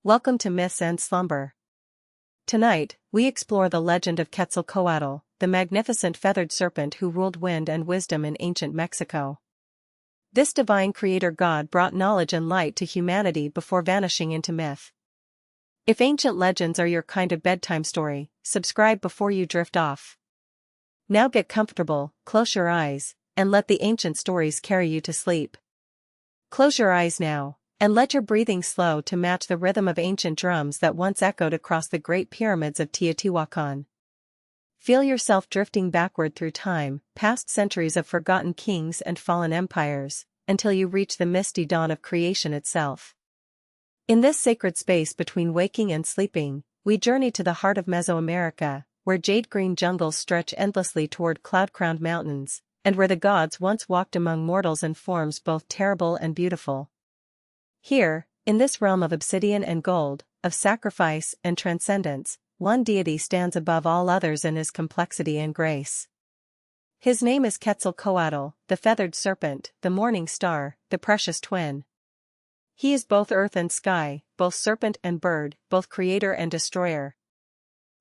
Welcome to Myths and Slumber. Tonight, we explore the legend of Quetzalcoatl, the magnificent feathered serpent who ruled wind and wisdom in ancient Mexico. This divine creator god brought knowledge and light to humanity before vanishing into myth. If ancient legends are your kind of bedtime story, subscribe before you drift off. Now get comfortable, close your eyes, and let the ancient stories carry you to sleep. Close your eyes now, and let your breathing slow to match the rhythm of ancient drums that once echoed across the great pyramids of Teotihuacan. Feel yourself drifting backward through time, past centuries of forgotten kings and fallen empires, until you reach the misty dawn of creation itself. In this sacred space between waking and sleeping, we journey to the heart of Mesoamerica, where jade-green jungles stretch endlessly toward cloud-crowned mountains, and where the gods once walked among mortals in forms both terrible and beautiful. Here, in this realm of obsidian and gold, of sacrifice and transcendence, one deity stands above all others in his complexity and grace. His name is Quetzalcoatl, the feathered serpent, the morning star, the precious twin. He is both earth and sky, both serpent and bird, both creator and destroyer.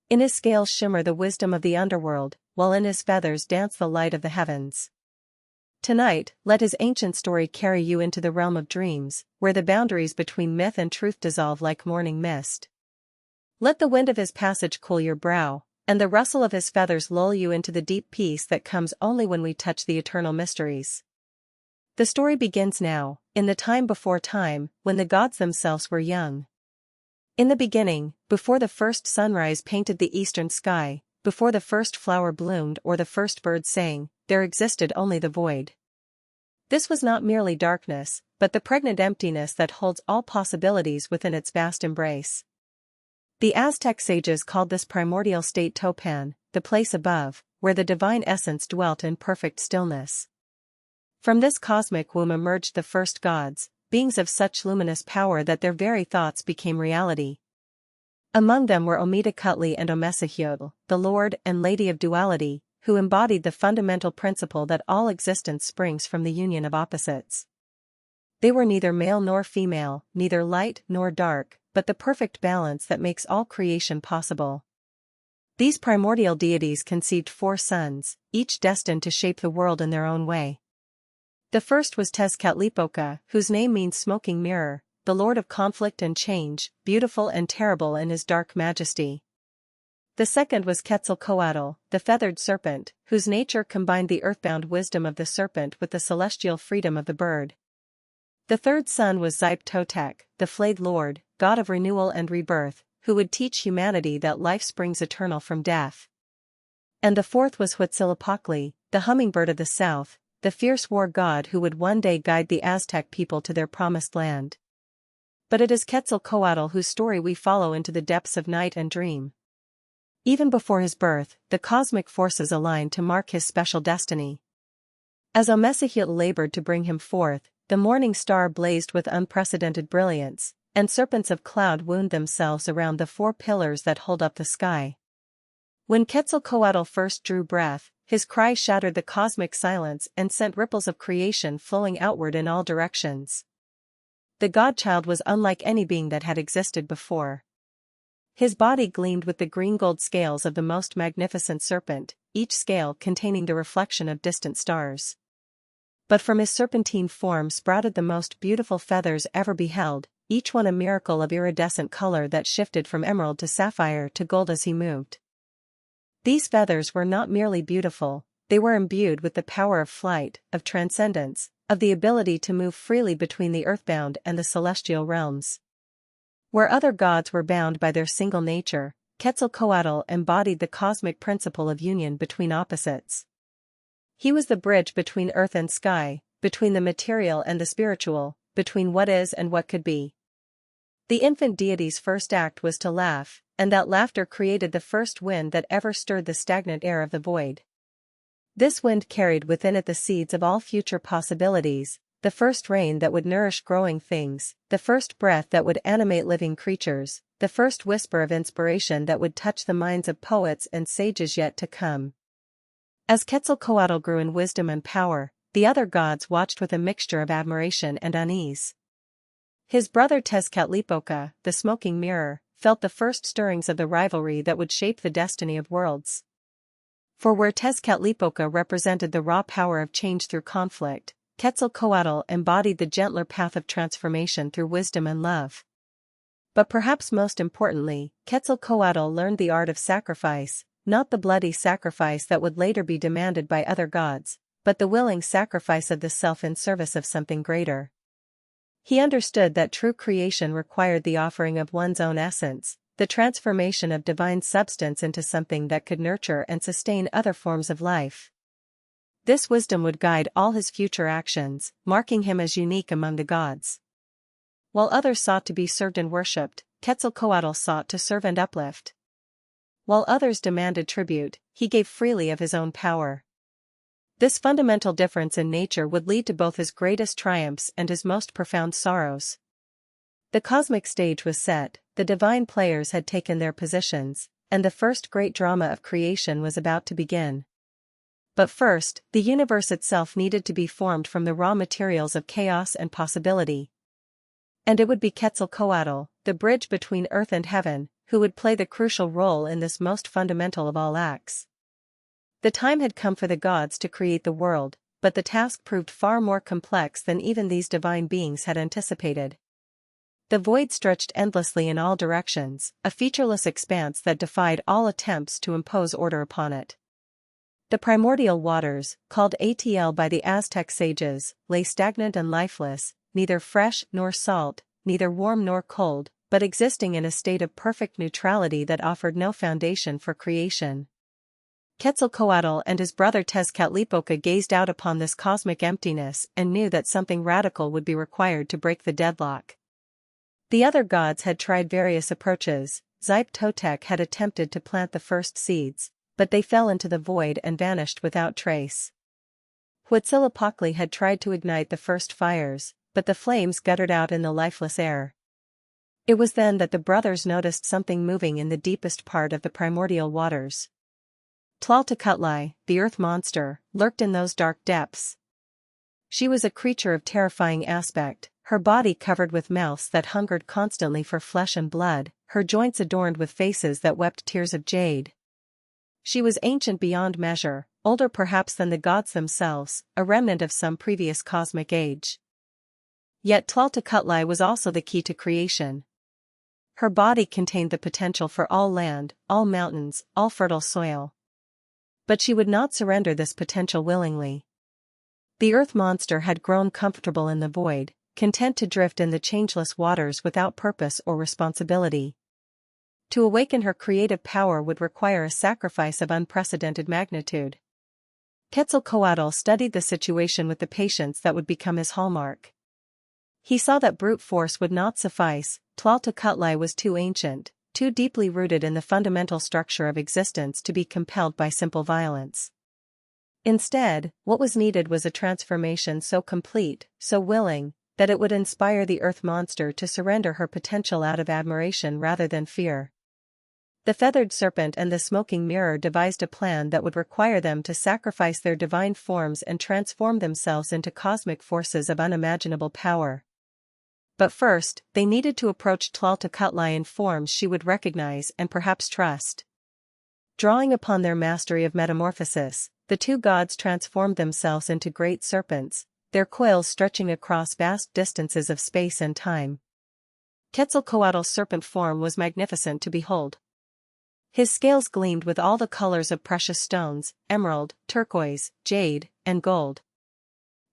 In his scales shimmer the wisdom of the underworld, while in his feathers dance the light of the heavens. Tonight, let his ancient story carry you into the realm of dreams, where the boundaries between myth and truth dissolve like morning mist. Let the wind of his passage cool your brow, and the rustle of his feathers lull you into the deep peace that comes only when we touch the eternal mysteries. The story begins now, in the time before time, when the gods themselves were young. In the beginning, before the first sunrise painted the eastern sky, before the first flower bloomed or the first bird sang, there existed only the void. This was not merely darkness, but the pregnant emptiness that holds all possibilities within its vast embrace. The Aztec sages called this primordial state Topan, the place above, where the divine essence dwelt in perfect stillness. From this cosmic womb emerged the first gods, beings of such luminous power that their very thoughts became reality. Among them were Ometacutli and Omesahiotl, the Lord and Lady of Duality, who embodied the fundamental principle that all existence springs from the union of opposites. They were neither male nor female, neither light nor dark, but the perfect balance that makes all creation possible. These primordial deities conceived 4 sons, each destined to shape the world in their own way. The first was Tezcatlipoca, whose name means smoking mirror, the lord of conflict and change, beautiful and terrible in his dark majesty. The second was Quetzalcoatl, the feathered serpent, whose nature combined the earthbound wisdom of the serpent with the celestial freedom of the bird. The third son was Xipe-Totec, the flayed lord, god of renewal and rebirth, who would teach humanity that life springs eternal from death. And the fourth was Huitzilopochtli, the hummingbird of the south, the fierce war god who would one day guide the Aztec people to their promised land. But it is Quetzalcoatl whose story we follow into the depths of night and dream. Even before his birth, the cosmic forces aligned to mark his special destiny. As Omesahiotl labored to bring him forth, the morning star blazed with unprecedented brilliance, and serpents of cloud wound themselves around the 4 pillars that hold up the sky. When Quetzalcoatl first drew breath, his cry shattered the cosmic silence and sent ripples of creation flowing outward in all directions. The godchild was unlike any being that had existed before. His body gleamed with the green-gold scales of the most magnificent serpent, each scale containing the reflection of distant stars. But from his serpentine form sprouted the most beautiful feathers ever beheld, each one a miracle of iridescent color that shifted from emerald to sapphire to gold as he moved. These feathers were not merely beautiful, they were imbued with the power of flight, of transcendence, of the ability to move freely between the earthbound and the celestial realms. Where other gods were bound by their single nature, Quetzalcoatl embodied the cosmic principle of union between opposites. He was the bridge between earth and sky, between the material and the spiritual, between what is and what could be. The infant deity's first act was to laugh, and that laughter created the first wind that ever stirred the stagnant air of the void. This wind carried within it the seeds of all future possibilities, the first rain that would nourish growing things, the first breath that would animate living creatures, the first whisper of inspiration that would touch the minds of poets and sages yet to come. As Quetzalcoatl grew in wisdom and power, the other gods watched with a mixture of admiration and unease. His brother Tezcatlipoca, the smoking mirror, felt the first stirrings of the rivalry that would shape the destiny of worlds. For where Tezcatlipoca represented the raw power of change through conflict, Quetzalcoatl embodied the gentler path of transformation through wisdom and love. But perhaps most importantly, Quetzalcoatl learned the art of sacrifice, not the bloody sacrifice that would later be demanded by other gods, but the willing sacrifice of the self in service of something greater. He understood that true creation required the offering of one's own essence, the transformation of divine substance into something that could nurture and sustain other forms of life. This wisdom would guide all his future actions, marking him as unique among the gods. While others sought to be served and worshipped, Quetzalcoatl sought to serve and uplift. While others demanded tribute, he gave freely of his own power. This fundamental difference in nature would lead to both his greatest triumphs and his most profound sorrows. The cosmic stage was set, the divine players had taken their positions, and the first great drama of creation was about to begin. But first, the universe itself needed to be formed from the raw materials of chaos and possibility. And it would be Quetzalcoatl, the bridge between earth and heaven, who would play the crucial role in this most fundamental of all acts. The time had come for the gods to create the world, but the task proved far more complex than even these divine beings had anticipated. The void stretched endlessly in all directions, a featureless expanse that defied all attempts to impose order upon it. The primordial waters, called Atl by the Aztec sages, lay stagnant and lifeless, neither fresh nor salt, neither warm nor cold, but existing in a state of perfect neutrality that offered no foundation for creation. Quetzalcoatl and his brother Tezcatlipoca gazed out upon this cosmic emptiness and knew that something radical would be required to break the deadlock. The other gods had tried various approaches. Xipe-Totec had attempted to plant the first seeds, but they fell into the void and vanished without trace. Huitzilopochtli had tried to ignite the first fires, but the flames guttered out in the lifeless air. It was then that the brothers noticed something moving in the deepest part of the primordial waters. Tlaltecutli, the earth monster, lurked in those dark depths. She was a creature of terrifying aspect, her body covered with mouths that hungered constantly for flesh and blood, her joints adorned with faces that wept tears of jade. She was ancient beyond measure, older perhaps than the gods themselves, a remnant of some previous cosmic age. Yet Tlaltecutli was also the key to creation. Her body contained the potential for all land, all mountains, all fertile soil. But she would not surrender this potential willingly. The earth monster had grown comfortable in the void, content to drift in the changeless waters without purpose or responsibility. To awaken her creative power would require a sacrifice of unprecedented magnitude. Quetzalcoatl studied the situation with the patience that would become his hallmark. He saw that brute force would not suffice. Tlaltecutli was too ancient, too deeply rooted in the fundamental structure of existence to be compelled by simple violence. Instead, what was needed was a transformation so complete, so willing, that it would inspire the earth monster to surrender her potential out of admiration rather than fear. The feathered serpent and the smoking mirror devised a plan that would require them to sacrifice their divine forms and transform themselves into cosmic forces of unimaginable power. But first, they needed to approach Tlaltecutli in forms she would recognize and perhaps trust. Drawing upon their mastery of metamorphosis, the two gods transformed themselves into great serpents, their coils stretching across vast distances of space and time. Quetzalcoatl's serpent form was magnificent to behold. His scales gleamed with all the colors of precious stones, emerald, turquoise, jade, and gold.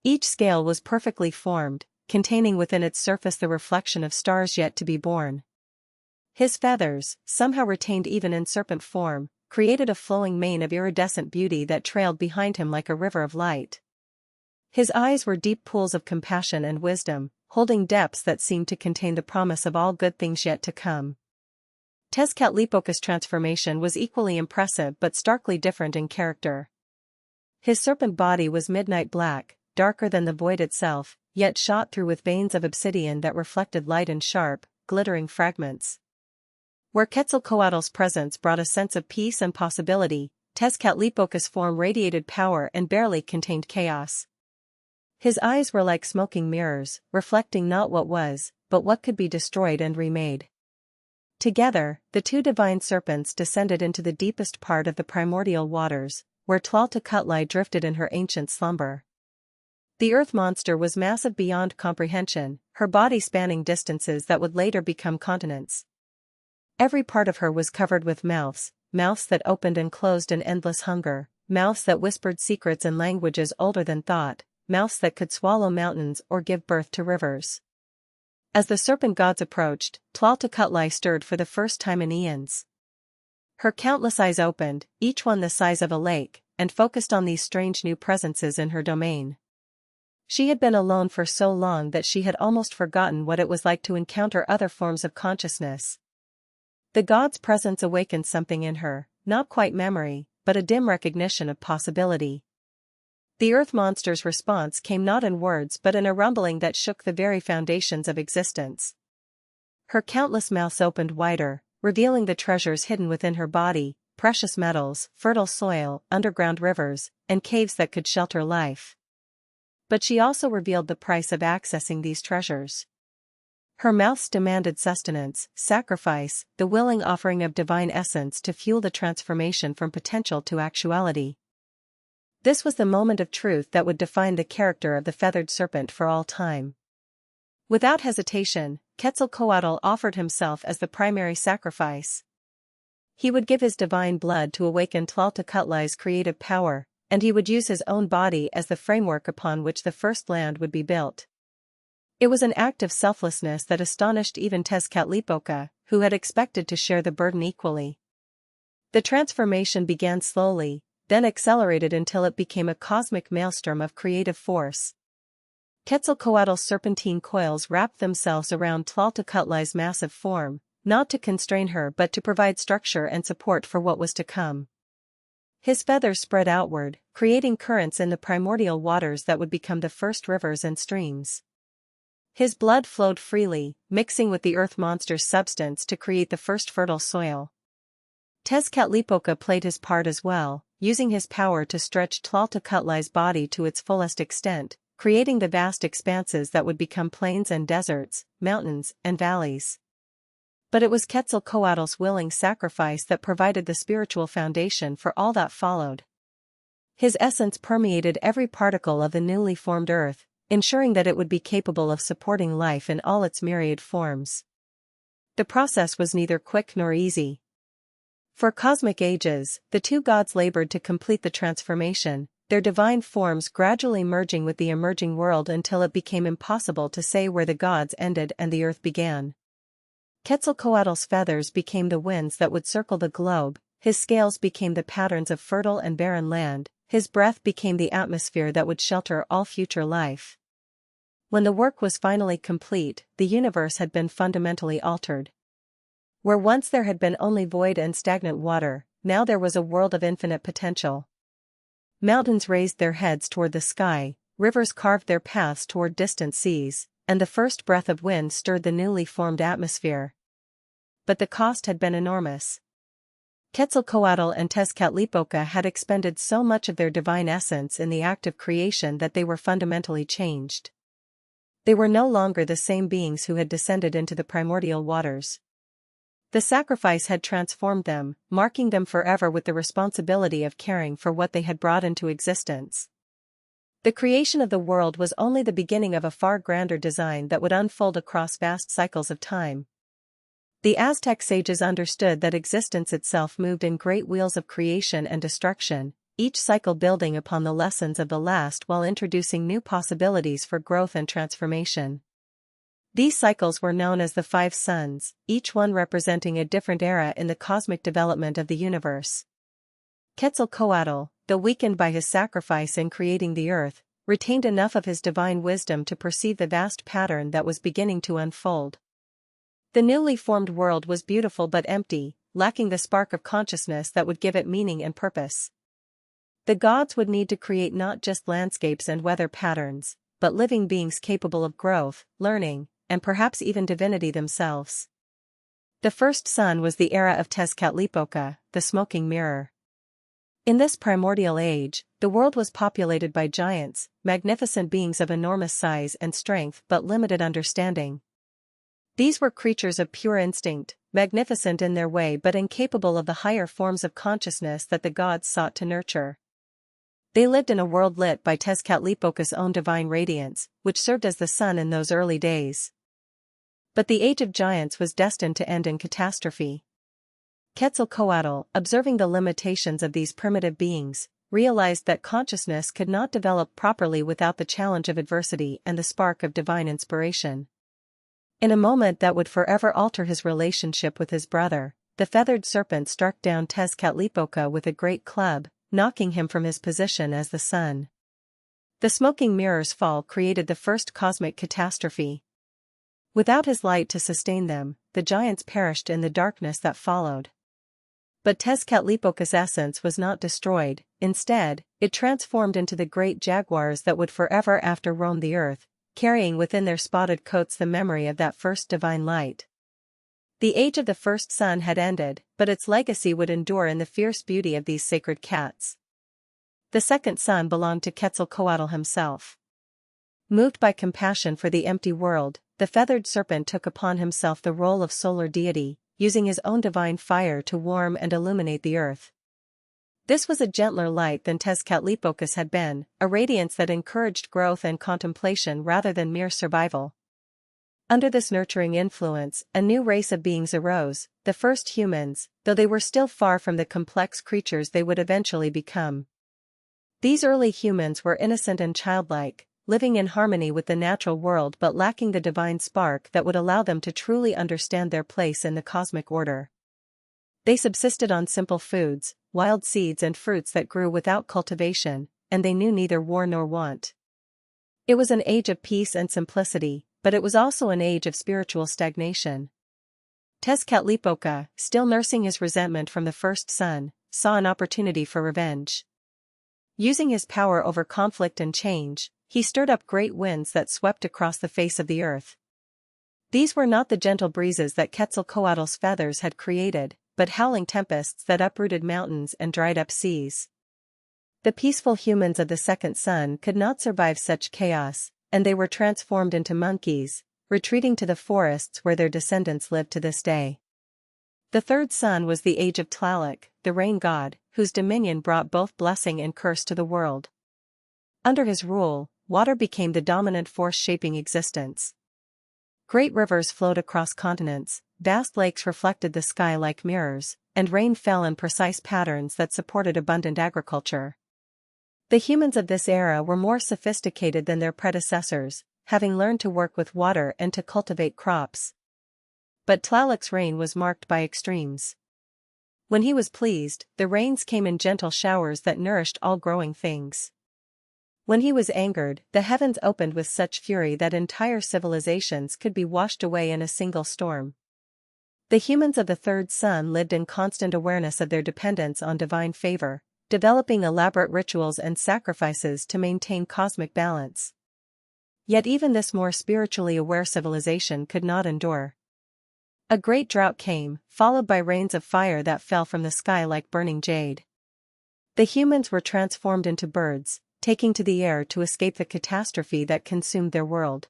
Each scale was perfectly formed, containing within its surface the reflection of stars yet to be born. His feathers, somehow retained even in serpent form, created a flowing mane of iridescent beauty that trailed behind him like a river of light. His eyes were deep pools of compassion and wisdom, holding depths that seemed to contain the promise of all good things yet to come. Tezcatlipoca's transformation was equally impressive but starkly different in character. His serpent body was midnight black, darker than the void itself, yet shot through with veins of obsidian that reflected light in sharp, glittering fragments. Where Quetzalcoatl's presence brought a sense of peace and possibility, Tezcatlipoca's form radiated power and barely contained chaos. His eyes were like smoking mirrors, reflecting not what was, but what could be destroyed and remade. Together, the two divine serpents descended into the deepest part of the primordial waters, where Quetzalcoatl drifted in her ancient slumber. The earth monster was massive beyond comprehension, her body spanning distances that would later become continents. Every part of her was covered with mouths that opened and closed in endless hunger, mouths that whispered secrets in languages older than thought, mouths that could swallow mountains or give birth to rivers. As the serpent gods approached, Quetzalcoatl stirred for the first time in eons. Her countless eyes opened, each one the size of a lake, and focused on these strange new presences in her domain. She had been alone for so long that she had almost forgotten what it was like to encounter other forms of consciousness. The god's presence awakened something in her, not quite memory, but a dim recognition of possibility. The earth monster's response came not in words but in a rumbling that shook the very foundations of existence. Her countless mouths opened wider, revealing the treasures hidden within her body, precious metals, fertile soil, underground rivers, and caves that could shelter life. But she also revealed the price of accessing these treasures. Her mouths demanded sustenance, sacrifice, the willing offering of divine essence to fuel the transformation from potential to actuality. This was the moment of truth that would define the character of the feathered serpent for all time. Without hesitation, Quetzalcoatl offered himself as the primary sacrifice. He would give his divine blood to awaken Quetzalcoatl's creative power, and he would use his own body as the framework upon which the first land would be built. It was an act of selflessness that astonished even Tezcatlipoca, who had expected to share the burden equally. The transformation began slowly, then accelerated until it became a cosmic maelstrom of creative force. Quetzalcoatl's serpentine coils wrapped themselves around Quetzalcoatl's massive form, not to constrain her but to provide structure and support for what was to come. His feathers spread outward, creating currents in the primordial waters that would become the first rivers and streams. His blood flowed freely, mixing with the earth monster's substance to create the first fertile soil. Tezcatlipoca played his part as well, using his power to stretch Quetzalcoatl's body to its fullest extent, creating the vast expanses that would become plains and deserts, mountains and valleys. But it was Quetzalcoatl's willing sacrifice that provided the spiritual foundation for all that followed. His essence permeated every particle of the newly formed earth, ensuring that it would be capable of supporting life in all its myriad forms. The process was neither quick nor easy. For cosmic ages, the two gods labored to complete the transformation, their divine forms gradually merging with the emerging world until it became impossible to say where the gods ended and the earth began. Quetzalcoatl's feathers became the winds that would circle the globe, his scales became the patterns of fertile and barren land, his breath became the atmosphere that would shelter all future life. When the work was finally complete, the universe had been fundamentally altered. Where once there had been only void and stagnant water, now there was a world of infinite potential. Mountains raised their heads toward the sky, rivers carved their paths toward distant seas, and the first breath of wind stirred the newly formed atmosphere. But the cost had been enormous. Quetzalcoatl and Tezcatlipoca had expended so much of their divine essence in the act of creation that they were fundamentally changed. They were no longer the same beings who had descended into the primordial waters. The sacrifice had transformed them, marking them forever with the responsibility of caring for what they had brought into existence. The creation of the world was only the beginning of a far grander design that would unfold across vast cycles of time. The Aztec sages understood that existence itself moved in great wheels of creation and destruction, each cycle building upon the lessons of the last while introducing new possibilities for growth and transformation. These cycles were known as the five suns, each one representing a different era in the cosmic development of the universe. Quetzalcoatl, though weakened by his sacrifice in creating the earth, retained enough of his divine wisdom to perceive the vast pattern that was beginning to unfold. The newly formed world was beautiful but empty, lacking the spark of consciousness that would give it meaning and purpose. The gods would need to create not just landscapes and weather patterns, but living beings capable of growth, learning, and perhaps even divinity themselves. The first sun was the era of Tezcatlipoca, the smoking mirror. In this primordial age, the world was populated by giants, magnificent beings of enormous size and strength but limited understanding. These were creatures of pure instinct, magnificent in their way but incapable of the higher forms of consciousness that the gods sought to nurture. They lived in a world lit by Tezcatlipoca's own divine radiance, which served as the sun in those early days. But the age of giants was destined to end in catastrophe. Quetzalcoatl, observing the limitations of these primitive beings, realized that consciousness could not develop properly without the challenge of adversity and the spark of divine inspiration. In a moment that would forever alter his relationship with his brother, the feathered serpent struck down Tezcatlipoca with a great club, knocking him from his position as the sun. The smoking mirror's fall created the first cosmic catastrophe. Without his light to sustain them, the giants perished in the darkness that followed. But Tezcatlipoca's essence was not destroyed. Instead, it transformed into the great jaguars that would forever after roam the earth, carrying within their spotted coats the memory of that first divine light. The age of the first sun had ended, but its legacy would endure in the fierce beauty of these sacred cats. The second sun belonged to Quetzalcoatl himself. Moved by compassion for the empty world, the feathered serpent took upon himself the role of solar deity, using his own divine fire to warm and illuminate the earth. This was a gentler light than Tezcatlipoca's had been, a radiance that encouraged growth and contemplation rather than mere survival. Under this nurturing influence, a new race of beings arose, the first humans, though they were still far from the complex creatures they would eventually become. These early humans were innocent and childlike, living in harmony with the natural world but lacking the divine spark that would allow them to truly understand their place in the cosmic order. They subsisted on simple foods, wild seeds and fruits that grew without cultivation, and they knew neither war nor want. It was an age of peace and simplicity, but it was also an age of spiritual stagnation. Tezcatlipoca, still nursing his resentment from the first sun, saw an opportunity for revenge. Using his power over conflict and change, he stirred up great winds that swept across the face of the earth. These were not the gentle breezes that Quetzalcoatl's feathers had created, but howling tempests that uprooted mountains and dried up seas. The peaceful humans of the second sun could not survive such chaos, and they were transformed into monkeys, retreating to the forests where their descendants live to this day. The third sun was the age of Tlaloc, the rain god, whose dominion brought both blessing and curse to the world. Under his rule, water became the dominant force shaping existence. Great rivers flowed across continents, vast lakes reflected the sky like mirrors, and rain fell in precise patterns that supported abundant agriculture. The humans of this era were more sophisticated than their predecessors, having learned to work with water and to cultivate crops. But Tlaloc's reign was marked by extremes. When he was pleased, the rains came in gentle showers that nourished all growing things. When he was angered, the heavens opened with such fury that entire civilizations could be washed away in a single storm. The humans of the third sun lived in constant awareness of their dependence on divine favor, developing elaborate rituals and sacrifices to maintain cosmic balance. Yet even this more spiritually aware civilization could not endure. A great drought came, followed by rains of fire that fell from the sky like burning jade. The humans were transformed into birds, taking to the air to escape the catastrophe that consumed their world.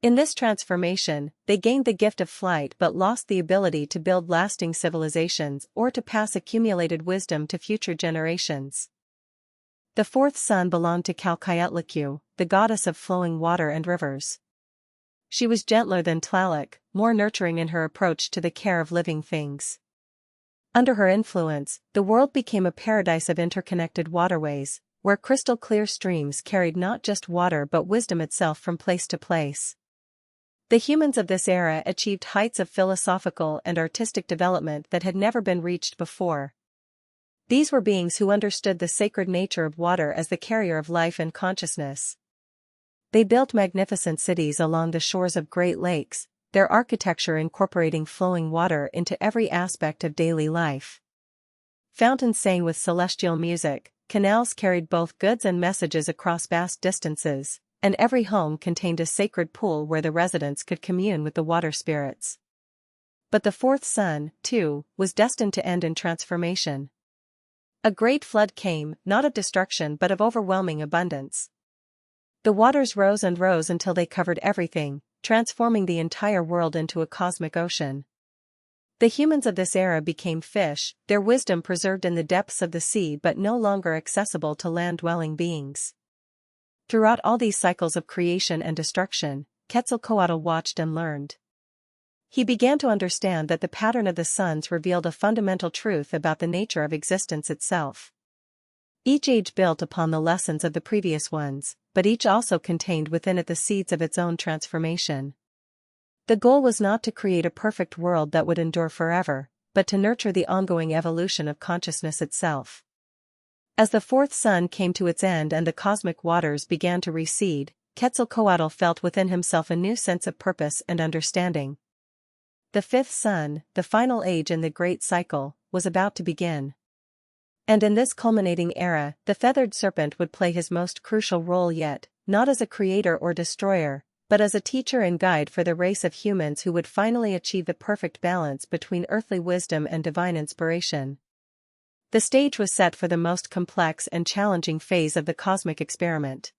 In this transformation, they gained the gift of flight but lost the ability to build lasting civilizations or to pass accumulated wisdom to future generations. The fourth sun belonged to Quetzalcoatl, the goddess of flowing water and rivers. She was gentler than Tlaloc, more nurturing in her approach to the care of living things. Under her influence, the world became a paradise of interconnected waterways, where crystal-clear streams carried not just water but wisdom itself from place to place. The humans of this era achieved heights of philosophical and artistic development that had never been reached before. These were beings who understood the sacred nature of water as the carrier of life and consciousness. They built magnificent cities along the shores of great lakes, their architecture incorporating flowing water into every aspect of daily life. Fountains sang with celestial music, canals carried both goods and messages across vast distances, and every home contained a sacred pool where the residents could commune with the water spirits. But the fourth sun, too, was destined to end in transformation. A great flood came, not of destruction but of overwhelming abundance. The waters rose and rose until they covered everything, transforming the entire world into a cosmic ocean. The humans of this era became fish, their wisdom preserved in the depths of the sea but no longer accessible to land-dwelling beings. Throughout all these cycles of creation and destruction, Quetzalcoatl watched and learned. He began to understand that the pattern of the suns revealed a fundamental truth about the nature of existence itself. Each age built upon the lessons of the previous ones, but each also contained within it the seeds of its own transformation. The goal was not to create a perfect world that would endure forever, but to nurture the ongoing evolution of consciousness itself. As the fourth sun came to its end and the cosmic waters began to recede, Quetzalcoatl felt within himself a new sense of purpose and understanding. The fifth sun, the final age in the great cycle, was about to begin. And in this culminating era, the feathered serpent would play his most crucial role yet, not as a creator or destroyer, but as a teacher and guide for the race of humans who would finally achieve the perfect balance between earthly wisdom and divine inspiration. The stage was set for the most complex and challenging phase of the cosmic experiment.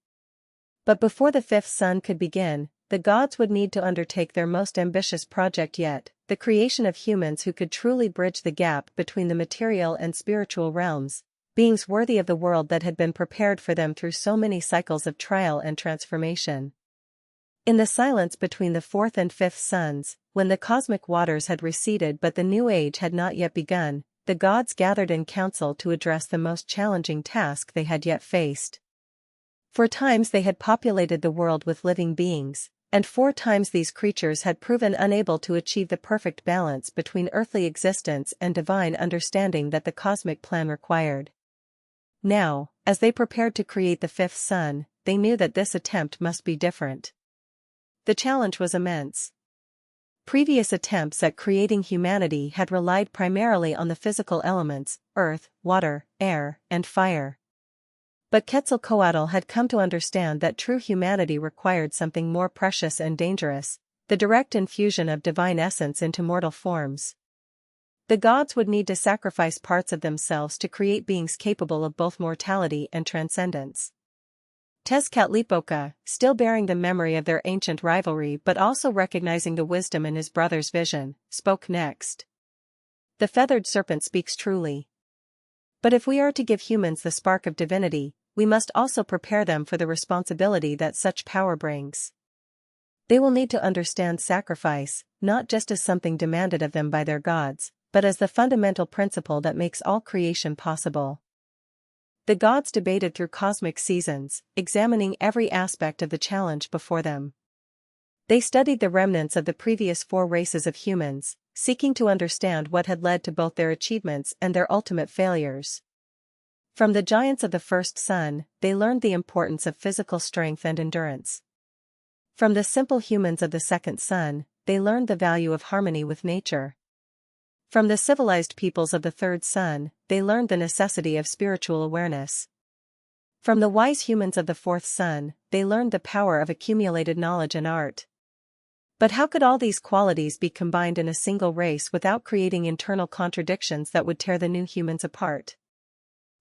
But before the fifth sun could begin, the gods would need to undertake their most ambitious project yet, the creation of humans who could truly bridge the gap between the material and spiritual realms, beings worthy of the world that had been prepared for them through so many cycles of trial and transformation. In the silence between the fourth and fifth suns, when the cosmic waters had receded but the new age had not yet begun, the gods gathered in council to address the most challenging task they had yet faced. 4 times they had populated the world with living beings, and 4 times these creatures had proven unable to achieve the perfect balance between earthly existence and divine understanding that the cosmic plan required. Now, as they prepared to create the fifth sun, they knew that this attempt must be different. The challenge was immense. Previous attempts at creating humanity had relied primarily on the physical elements, earth, water, air, and fire. But Quetzalcoatl had come to understand that true humanity required something more precious and dangerous, the direct infusion of divine essence into mortal forms. The gods would need to sacrifice parts of themselves to create beings capable of both mortality and transcendence. Tezcatlipoca, still bearing the memory of their ancient rivalry but also recognizing the wisdom in his brother's vision, spoke next. The feathered serpent speaks truly. But if we are to give humans the spark of divinity, we must also prepare them for the responsibility that such power brings. They will need to understand sacrifice, not just as something demanded of them by their gods, but as the fundamental principle that makes all creation possible. The gods debated through cosmic seasons, examining every aspect of the challenge before them. They studied the remnants of the previous 4 races of humans, seeking to understand what had led to both their achievements and their ultimate failures. From the giants of the first sun, they learned the importance of physical strength and endurance. From the simple humans of the second sun, they learned the value of harmony with nature. From the civilized peoples of the third sun, they learned the necessity of spiritual awareness. From the wise humans of the fourth sun, they learned the power of accumulated knowledge and art. But how could all these qualities be combined in a single race without creating internal contradictions that would tear the new humans apart?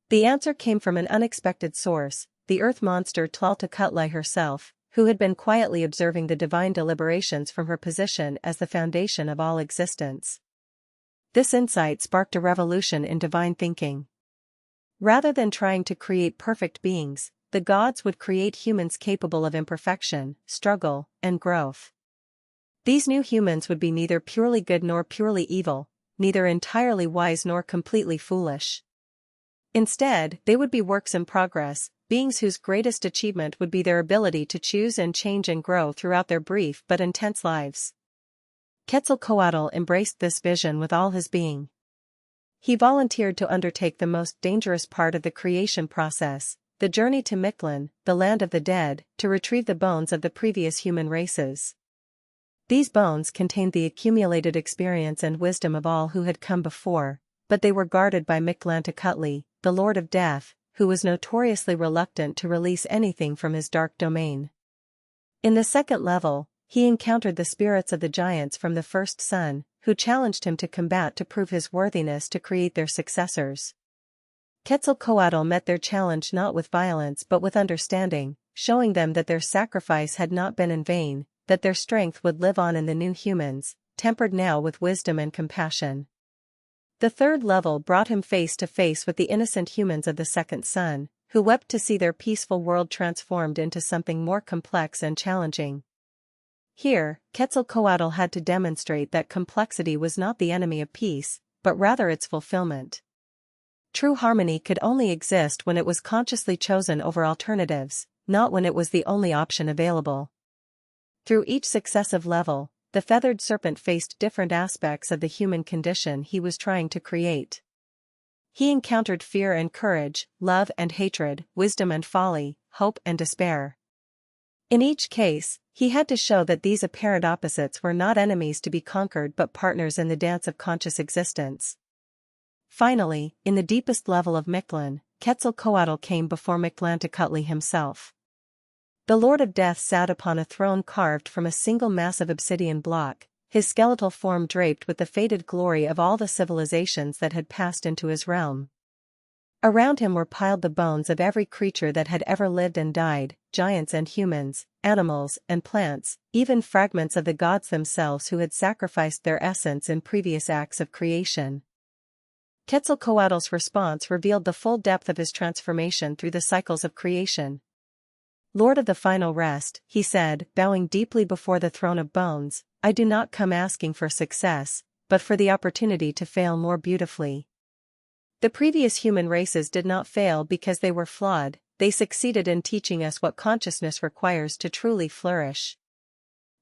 The answer came from an unexpected source, the earth monster Tlaltecutli herself, who had been quietly observing the divine deliberations from her position as the foundation of all existence. This insight sparked a revolution in divine thinking. Rather than trying to create perfect beings, the gods would create humans capable of imperfection, struggle, and growth. These new humans would be neither purely good nor purely evil, neither entirely wise nor completely foolish. Instead, they would be works in progress, beings whose greatest achievement would be their ability to choose and change and grow throughout their brief but intense lives. Quetzalcoatl embraced this vision with all his being. He volunteered to undertake the most dangerous part of the creation process, the journey to Mictlan, the land of the dead, to retrieve the bones of the previous human races. These bones contained the accumulated experience and wisdom of all who had come before, but they were guarded by Tlaltecutli, the Lord of Death, who was notoriously reluctant to release anything from his dark domain. In the second level, he encountered the spirits of the giants from the first sun, who challenged him to combat to prove his worthiness to create their successors. Quetzalcoatl met their challenge not with violence but with understanding, showing them that their sacrifice had not been in vain, that their strength would live on in the new humans, tempered now with wisdom and compassion. The third level brought him face to face with the innocent humans of the second sun, who wept to see their peaceful world transformed into something more complex and challenging. Here, Quetzalcoatl had to demonstrate that complexity was not the enemy of peace, but rather its fulfillment. True harmony could only exist when it was consciously chosen over alternatives, not when it was the only option available. Through each successive level, the feathered serpent faced different aspects of the human condition he was trying to create. He encountered fear and courage, love and hatred, wisdom and folly, hope and despair. In each case, he had to show that these apparent opposites were not enemies to be conquered but partners in the dance of conscious existence. Finally, in the deepest level of Mictlan, Quetzalcoatl came before Mictlantecuhtli himself. The Lord of Death sat upon a throne carved from a single massive obsidian block, his skeletal form draped with the faded glory of all the civilizations that had passed into his realm. Around him were piled the bones of every creature that had ever lived and died, giants and humans, animals and plants, even fragments of the gods themselves who had sacrificed their essence in previous acts of creation. Quetzalcoatl's response revealed the full depth of his transformation through the cycles of creation. Lord of the final rest, he said, bowing deeply before the throne of bones, I do not come asking for success, but for the opportunity to fail more beautifully. The previous human races did not fail because they were flawed, they succeeded in teaching us what consciousness requires to truly flourish.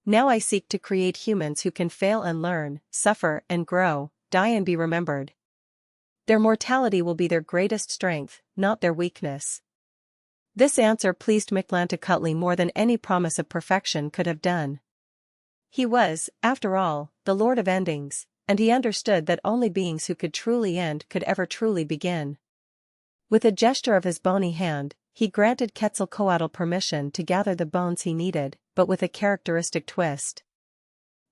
Now I seek to create humans who can fail and learn, suffer and grow, die and be remembered. Their mortality will be their greatest strength, not their weakness. This answer pleased Mictlantecuhtli more than any promise of perfection could have done. He was, after all, the Lord of Endings, and he understood that only beings who could truly end could ever truly begin. With a gesture of his bony hand, he granted Quetzalcoatl permission to gather the bones he needed, but with a characteristic twist.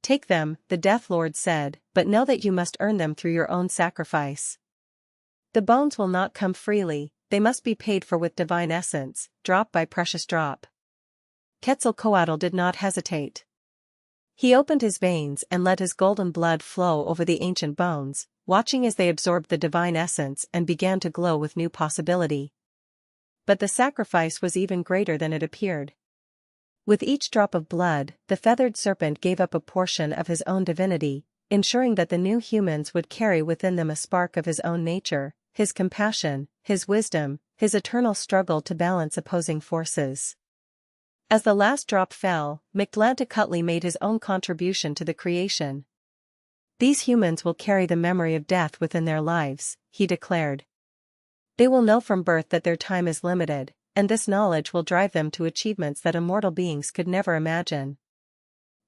Take them, the Death Lord said, but know that you must earn them through your own sacrifice. The bones will not come freely, they must be paid for with divine essence, drop by precious drop. Quetzalcoatl did not hesitate. He opened his veins and let his golden blood flow over the ancient bones, watching as they absorbed the divine essence and began to glow with new possibility. But the sacrifice was even greater than it appeared. With each drop of blood, the feathered serpent gave up a portion of his own divinity, ensuring that the new humans would carry within them a spark of his own nature, his compassion, his wisdom, his eternal struggle to balance opposing forces. As the last drop fell, Mictlantecuhtli made his own contribution to the creation. These humans will carry the memory of death within their lives, he declared. They will know from birth that their time is limited, and this knowledge will drive them to achievements that immortal beings could never imagine.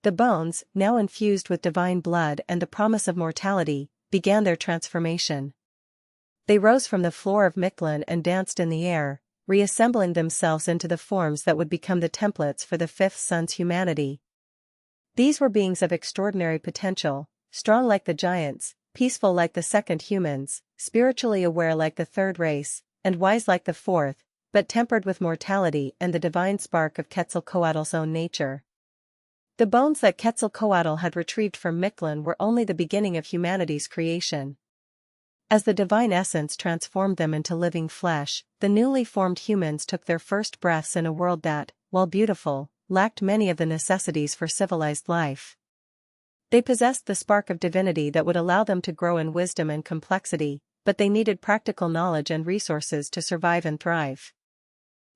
The bones, now infused with divine blood and the promise of mortality, began their transformation. They rose from the floor of Mictlan and danced in the air, reassembling themselves into the forms that would become the templates for the fifth sun's humanity. These were beings of extraordinary potential, strong like the giants, peaceful like the second humans, spiritually aware like the third race, and wise like the fourth, but tempered with mortality and the divine spark of Quetzalcoatl's own nature. The bones that Quetzalcoatl had retrieved from Mictlan were only the beginning of humanity's creation. As the divine essence transformed them into living flesh, the newly formed humans took their first breaths in a world that, while beautiful, lacked many of the necessities for civilized life. They possessed the spark of divinity that would allow them to grow in wisdom and complexity, but they needed practical knowledge and resources to survive and thrive.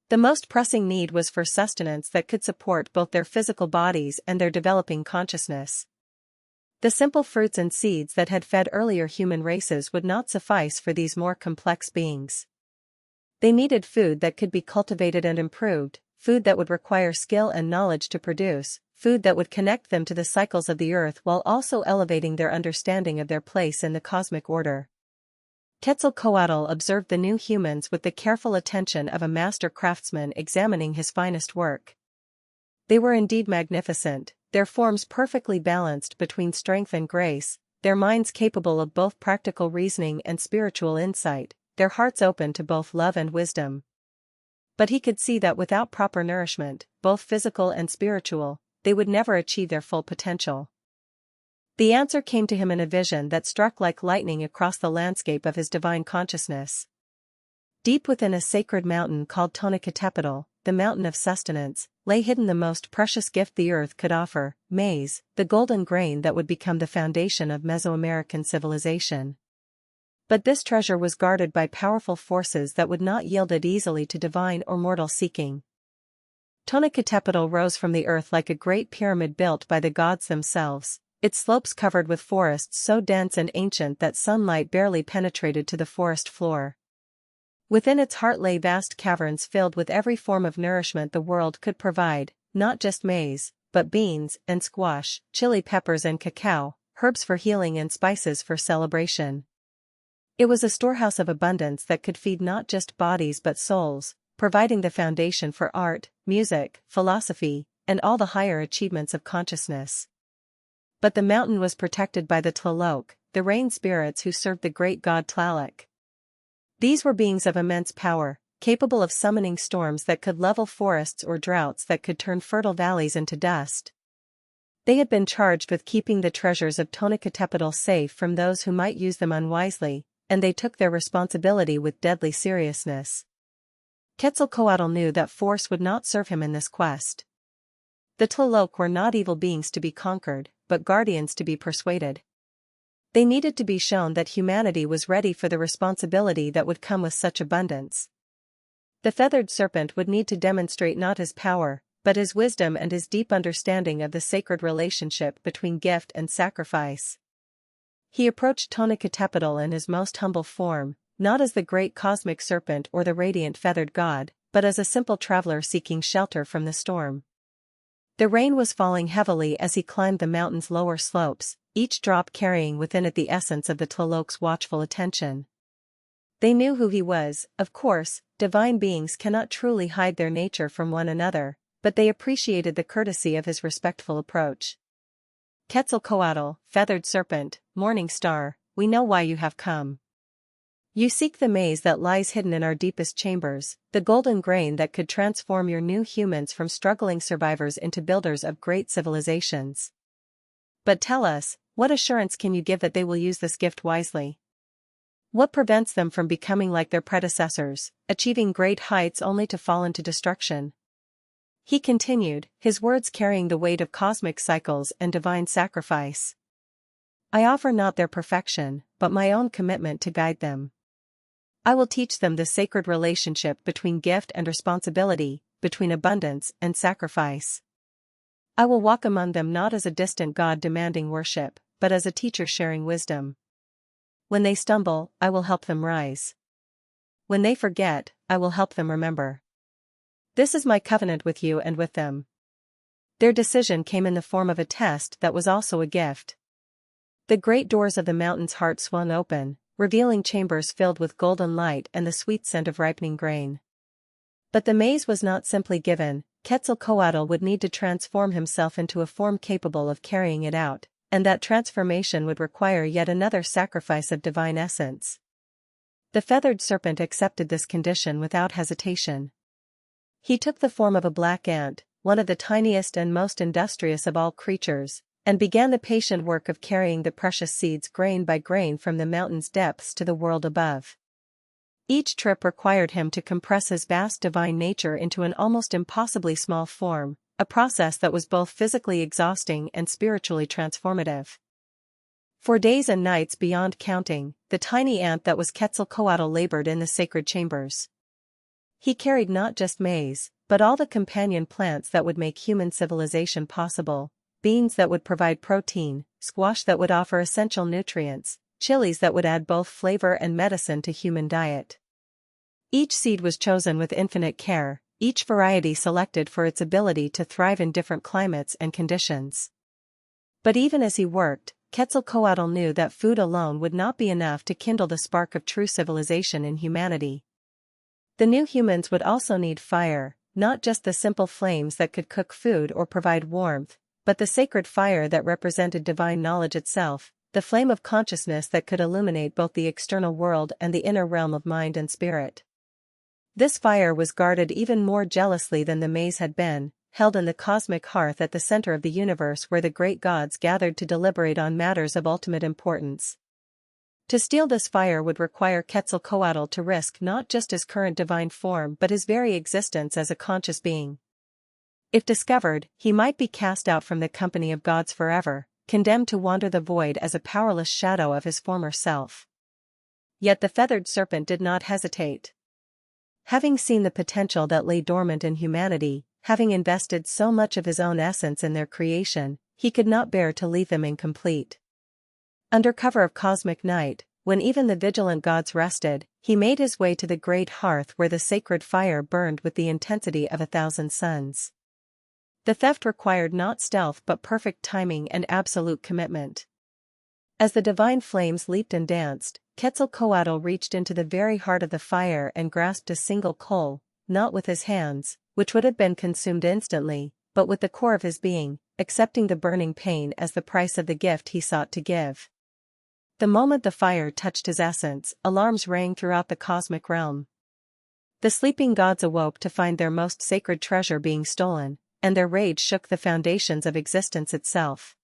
The most pressing need was for sustenance that could support both their physical bodies and their developing consciousness. The simple fruits and seeds that had fed earlier human races would not suffice for these more complex beings. They needed food that could be cultivated and improved, food that would require skill and knowledge to produce, food that would connect them to the cycles of the earth while also elevating their understanding of their place in the cosmic order. Quetzalcoatl observed the new humans with the careful attention of a master craftsman examining his finest work. They were indeed magnificent, their forms perfectly balanced between strength and grace, their minds capable of both practical reasoning and spiritual insight, their hearts open to both love and wisdom. But he could see that without proper nourishment, both physical and spiritual, they would never achieve their full potential. The answer came to him in a vision that struck like lightning across the landscape of his divine consciousness. Deep within a sacred mountain called Tenochtitlan, the mountain of sustenance, lay hidden the most precious gift the earth could offer, maize, the golden grain that would become the foundation of Mesoamerican civilization. But this treasure was guarded by powerful forces that would not yield it easily to divine or mortal seeking. Tenochtitlan rose from the earth like a great pyramid built by the gods themselves, its slopes covered with forests so dense and ancient that sunlight barely penetrated to the forest floor. Within its heart lay vast caverns filled with every form of nourishment the world could provide, not just maize, but beans and squash, chili peppers and cacao, herbs for healing and spices for celebration. It was a storehouse of abundance that could feed not just bodies but souls, providing the foundation for art, music, philosophy, and all the higher achievements of consciousness. But the mountain was protected by the Tlaloc, the rain spirits who served the great god Tlaloc. These were beings of immense power, capable of summoning storms that could level forests or droughts that could turn fertile valleys into dust. They had been charged with keeping the treasures of Tenochtitlan safe from those who might use them unwisely, and they took their responsibility with deadly seriousness. Quetzalcoatl knew that force would not serve him in this quest. The Tlaloc were not evil beings to be conquered, but guardians to be persuaded. They needed to be shown that humanity was ready for the responsibility that would come with such abundance. The feathered serpent would need to demonstrate not his power, but his wisdom and his deep understanding of the sacred relationship between gift and sacrifice. He approached Tenochtitlan in his most humble form, not as the great cosmic serpent or the radiant feathered god, but as a simple traveler seeking shelter from the storm. The rain was falling heavily as he climbed the mountain's lower slopes, each drop carrying within it the essence of the Tlaloc's watchful attention. They knew who he was. Of course, divine beings cannot truly hide their nature from one another, but they appreciated the courtesy of his respectful approach. Quetzalcoatl, feathered serpent, morning star, we know why you have come. You seek the maize that lies hidden in our deepest chambers, the golden grain that could transform your new humans from struggling survivors into builders of great civilizations. But tell us, what assurance can you give that they will use this gift wisely? What prevents them from becoming like their predecessors, achieving great heights only to fall into destruction? He continued, his words carrying the weight of cosmic cycles and divine sacrifice. I offer not their perfection, but my own commitment to guide them. I will teach them the sacred relationship between gift and responsibility, between abundance and sacrifice. I will walk among them not as a distant god demanding worship, but as a teacher sharing wisdom. When they stumble, I will help them rise. When they forget, I will help them remember. This is my covenant with you and with them. Their decision came in the form of a test that was also a gift. The great doors of the mountain's heart swung open, revealing chambers filled with golden light and the sweet scent of ripening grain. But the maize was not simply given. Quetzalcoatl would need to transform himself into a form capable of carrying it out, and that transformation would require yet another sacrifice of divine essence. The feathered serpent accepted this condition without hesitation. He took the form of a black ant, one of the tiniest and most industrious of all creatures, and began the patient work of carrying the precious seeds grain by grain from the mountain's depths to the world above. Each trip required him to compress his vast divine nature into an almost impossibly small form, a process that was both physically exhausting and spiritually transformative. For days and nights beyond counting, the tiny ant that was Quetzalcoatl labored in the sacred chambers. He carried not just maize, but all the companion plants that would make human civilization possible, beans that would provide protein, squash that would offer essential nutrients, chilies that would add both flavor and medicine to human diet. Each seed was chosen with infinite care, each variety selected for its ability to thrive in different climates and conditions. But even as he worked, Quetzalcoatl knew that food alone would not be enough to kindle the spark of true civilization in humanity. The new humans would also need fire, not just the simple flames that could cook food or provide warmth, but the sacred fire that represented divine knowledge itself, the flame of consciousness that could illuminate both the external world and the inner realm of mind and spirit. This fire was guarded even more jealously than the maze had been, held in the cosmic hearth at the center of the universe where the great gods gathered to deliberate on matters of ultimate importance. To steal this fire would require Quetzalcoatl to risk not just his current divine form but his very existence as a conscious being. If discovered, he might be cast out from the company of gods forever, condemned to wander the void as a powerless shadow of his former self. Yet the feathered serpent did not hesitate. Having seen the potential that lay dormant in humanity, having invested so much of his own essence in their creation, he could not bear to leave them incomplete. Under cover of cosmic night, when even the vigilant gods rested, he made his way to the great hearth where the sacred fire burned with the intensity of 1,000 suns. The theft required not stealth but perfect timing and absolute commitment. As the divine flames leaped and danced, Quetzalcoatl reached into the very heart of the fire and grasped a single coal, not with his hands, which would have been consumed instantly, but with the core of his being, accepting the burning pain as the price of the gift he sought to give. The moment the fire touched his essence, alarms rang throughout the cosmic realm. The sleeping gods awoke to find their most sacred treasure being stolen, and their rage shook the foundations of existence itself.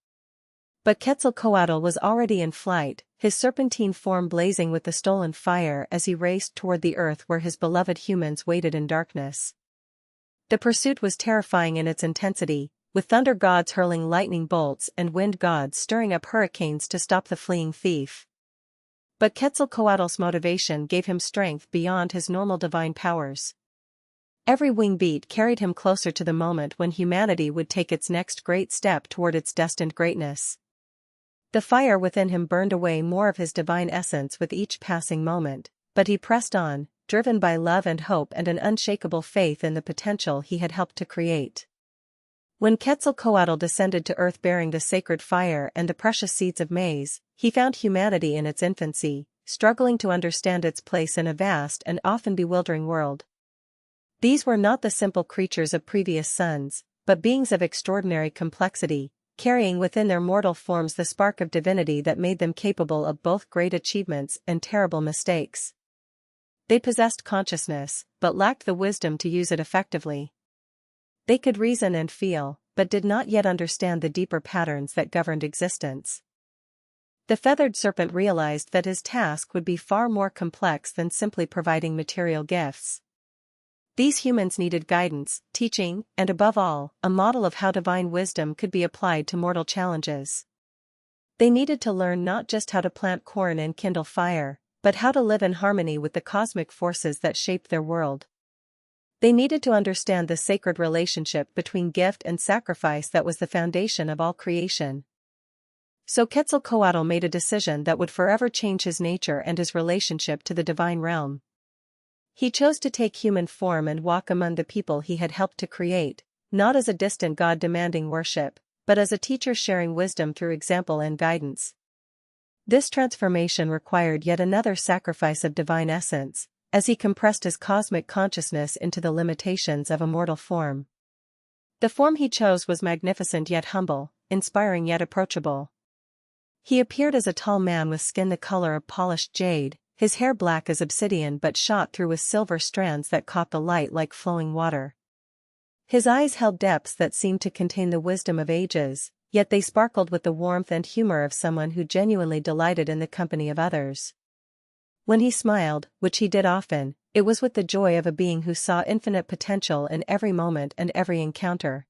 But Quetzalcoatl was already in flight, his serpentine form blazing with the stolen fire as he raced toward the earth where his beloved humans waited in darkness. The pursuit was terrifying in its intensity, with thunder gods hurling lightning bolts and wind gods stirring up hurricanes to stop the fleeing thief. But Quetzalcoatl's motivation gave him strength beyond his normal divine powers. Every wing beat carried him closer to the moment when humanity would take its next great step toward its destined greatness. The fire within him burned away more of his divine essence with each passing moment, but he pressed on, driven by love and hope and an unshakable faith in the potential he had helped to create. When Quetzalcoatl descended to earth bearing the sacred fire and the precious seeds of maize, he found humanity in its infancy, struggling to understand its place in a vast and often bewildering world. These were not the simple creatures of previous suns, but beings of extraordinary complexity, carrying within their mortal forms the spark of divinity that made them capable of both great achievements and terrible mistakes. They possessed consciousness, but lacked the wisdom to use it effectively. They could reason and feel, but did not yet understand the deeper patterns that governed existence. The feathered serpent realized that his task would be far more complex than simply providing material gifts. These humans needed guidance, teaching, and above all, a model of how divine wisdom could be applied to mortal challenges. They needed to learn not just how to plant corn and kindle fire, but how to live in harmony with the cosmic forces that shaped their world. They needed to understand the sacred relationship between gift and sacrifice that was the foundation of all creation. So Quetzalcoatl made a decision that would forever change his nature and his relationship to the divine realm. He chose to take human form and walk among the people he had helped to create, not as a distant god demanding worship, but as a teacher sharing wisdom through example and guidance. This transformation required yet another sacrifice of divine essence, as he compressed his cosmic consciousness into the limitations of a mortal form. The form he chose was magnificent yet humble, inspiring yet approachable. He appeared as a tall man with skin the color of polished jade, his hair black as obsidian but shot through with silver strands that caught the light like flowing water. His eyes held depths that seemed to contain the wisdom of ages, yet they sparkled with the warmth and humor of someone who genuinely delighted in the company of others. When he smiled, which he did often, it was with the joy of a being who saw infinite potential in every moment and every encounter.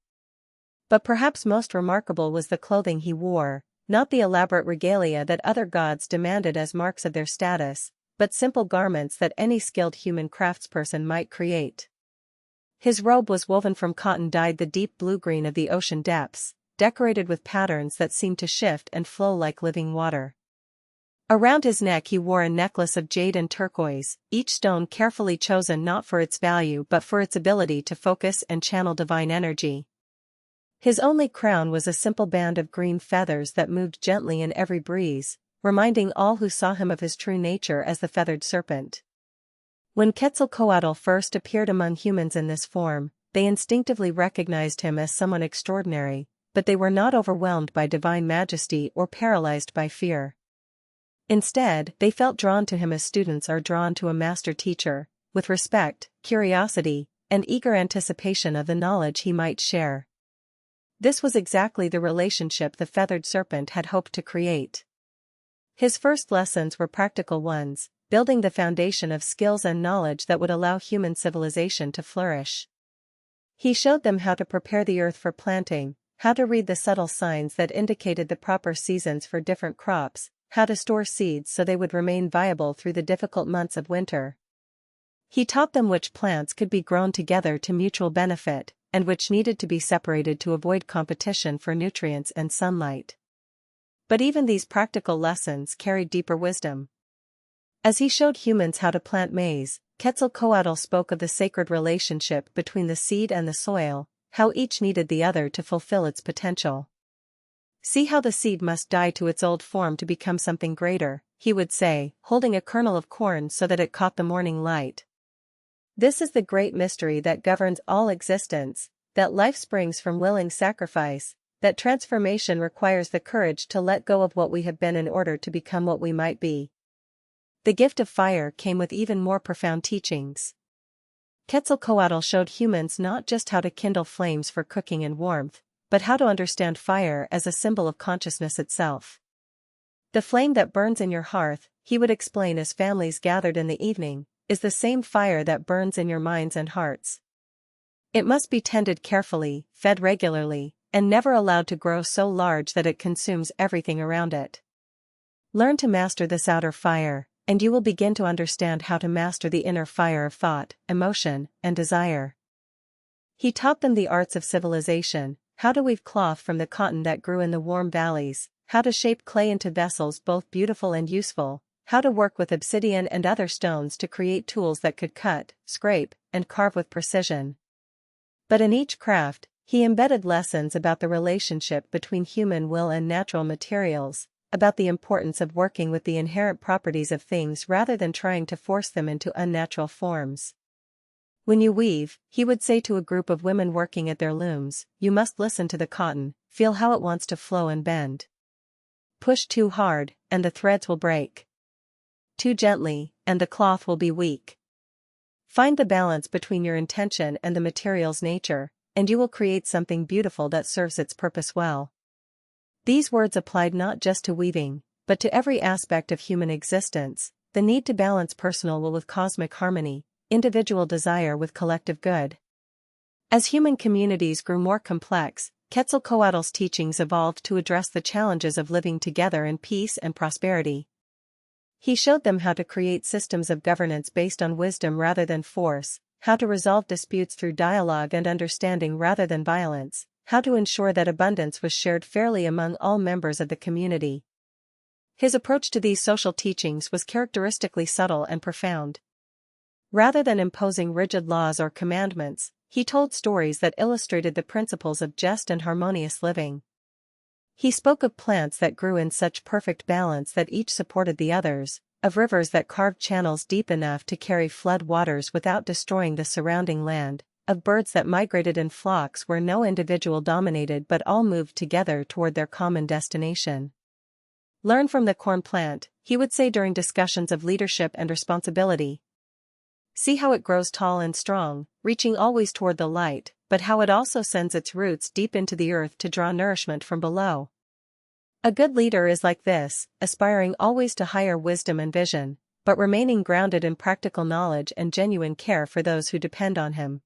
But perhaps most remarkable was the clothing he wore, not the elaborate regalia that other gods demanded as marks of their status, but simple garments that any skilled human craftsperson might create. His robe was woven from cotton dyed the deep blue-green of the ocean depths, decorated with patterns that seemed to shift and flow like living water. Around his neck he wore a necklace of jade and turquoise, each stone carefully chosen not for its value but for its ability to focus and channel divine energy. His only crown was a simple band of green feathers that moved gently in every breeze, reminding all who saw him of his true nature as the feathered serpent. When Quetzalcoatl first appeared among humans in this form, they instinctively recognized him as someone extraordinary, but they were not overwhelmed by divine majesty or paralyzed by fear. Instead, they felt drawn to him as students are drawn to a master teacher, with respect, curiosity, and eager anticipation of the knowledge he might share. This was exactly the relationship the feathered serpent had hoped to create. His first lessons were practical ones, building the foundation of skills and knowledge that would allow human civilization to flourish. He showed them how to prepare the earth for planting, how to read the subtle signs that indicated the proper seasons for different crops, how to store seeds so they would remain viable through the difficult months of winter. He taught them which plants could be grown together to mutual benefit, and which needed to be separated to avoid competition for nutrients and sunlight. But even these practical lessons carried deeper wisdom. As he showed humans how to plant maize, Quetzalcoatl spoke of the sacred relationship between the seed and the soil, how each needed the other to fulfill its potential. See how the seed must die to its old form to become something greater, he would say, holding a kernel of corn so that it caught the morning light. This is the great mystery that governs all existence, that life springs from willing sacrifice, that transformation requires the courage to let go of what we have been in order to become what we might be. The gift of fire came with even more profound teachings. Quetzalcoatl showed humans not just how to kindle flames for cooking and warmth, but how to understand fire as a symbol of consciousness itself. The flame that burns in your hearth, he would explain as families gathered in the evening, is the same fire that burns in your minds and hearts. It must be tended carefully, fed regularly, and never allowed to grow so large that it consumes everything around it. Learn to master this outer fire, and you will begin to understand how to master the inner fire of thought, emotion, and desire. He taught them the arts of civilization, how to weave cloth from the cotton that grew in the warm valleys, how to shape clay into vessels both beautiful and useful, how to work with obsidian and other stones to create tools that could cut, scrape, and carve with precision. But in each craft, he embedded lessons about the relationship between human will and natural materials, about the importance of working with the inherent properties of things rather than trying to force them into unnatural forms. When you weave, he would say to a group of women working at their looms, you must listen to the cotton, feel how it wants to flow and bend. Push too hard, and the threads will break. Too gently, and the cloth will be weak. Find the balance between your intention and the material's nature, and you will create something beautiful that serves its purpose well. These words applied not just to weaving, but to every aspect of human existence, the need to balance personal will with cosmic harmony, individual desire with collective good. As human communities grew more complex, Quetzalcoatl's teachings evolved to address the challenges of living together in peace and prosperity. He showed them how to create systems of governance based on wisdom rather than force, how to resolve disputes through dialogue and understanding rather than violence, how to ensure that abundance was shared fairly among all members of the community. His approach to these social teachings was characteristically subtle and profound. Rather than imposing rigid laws or commandments, he told stories that illustrated the principles of just and harmonious living. He spoke of plants that grew in such perfect balance that each supported the others, of rivers that carved channels deep enough to carry flood waters without destroying the surrounding land, of birds that migrated in flocks where no individual dominated but all moved together toward their common destination. Learn from the corn plant, he would say during discussions of leadership and responsibility. See how it grows tall and strong, reaching always toward the light, but how it also sends its roots deep into the earth to draw nourishment from below. A good leader is like this, aspiring always to higher wisdom and vision, but remaining grounded in practical knowledge and genuine care for those who depend on him.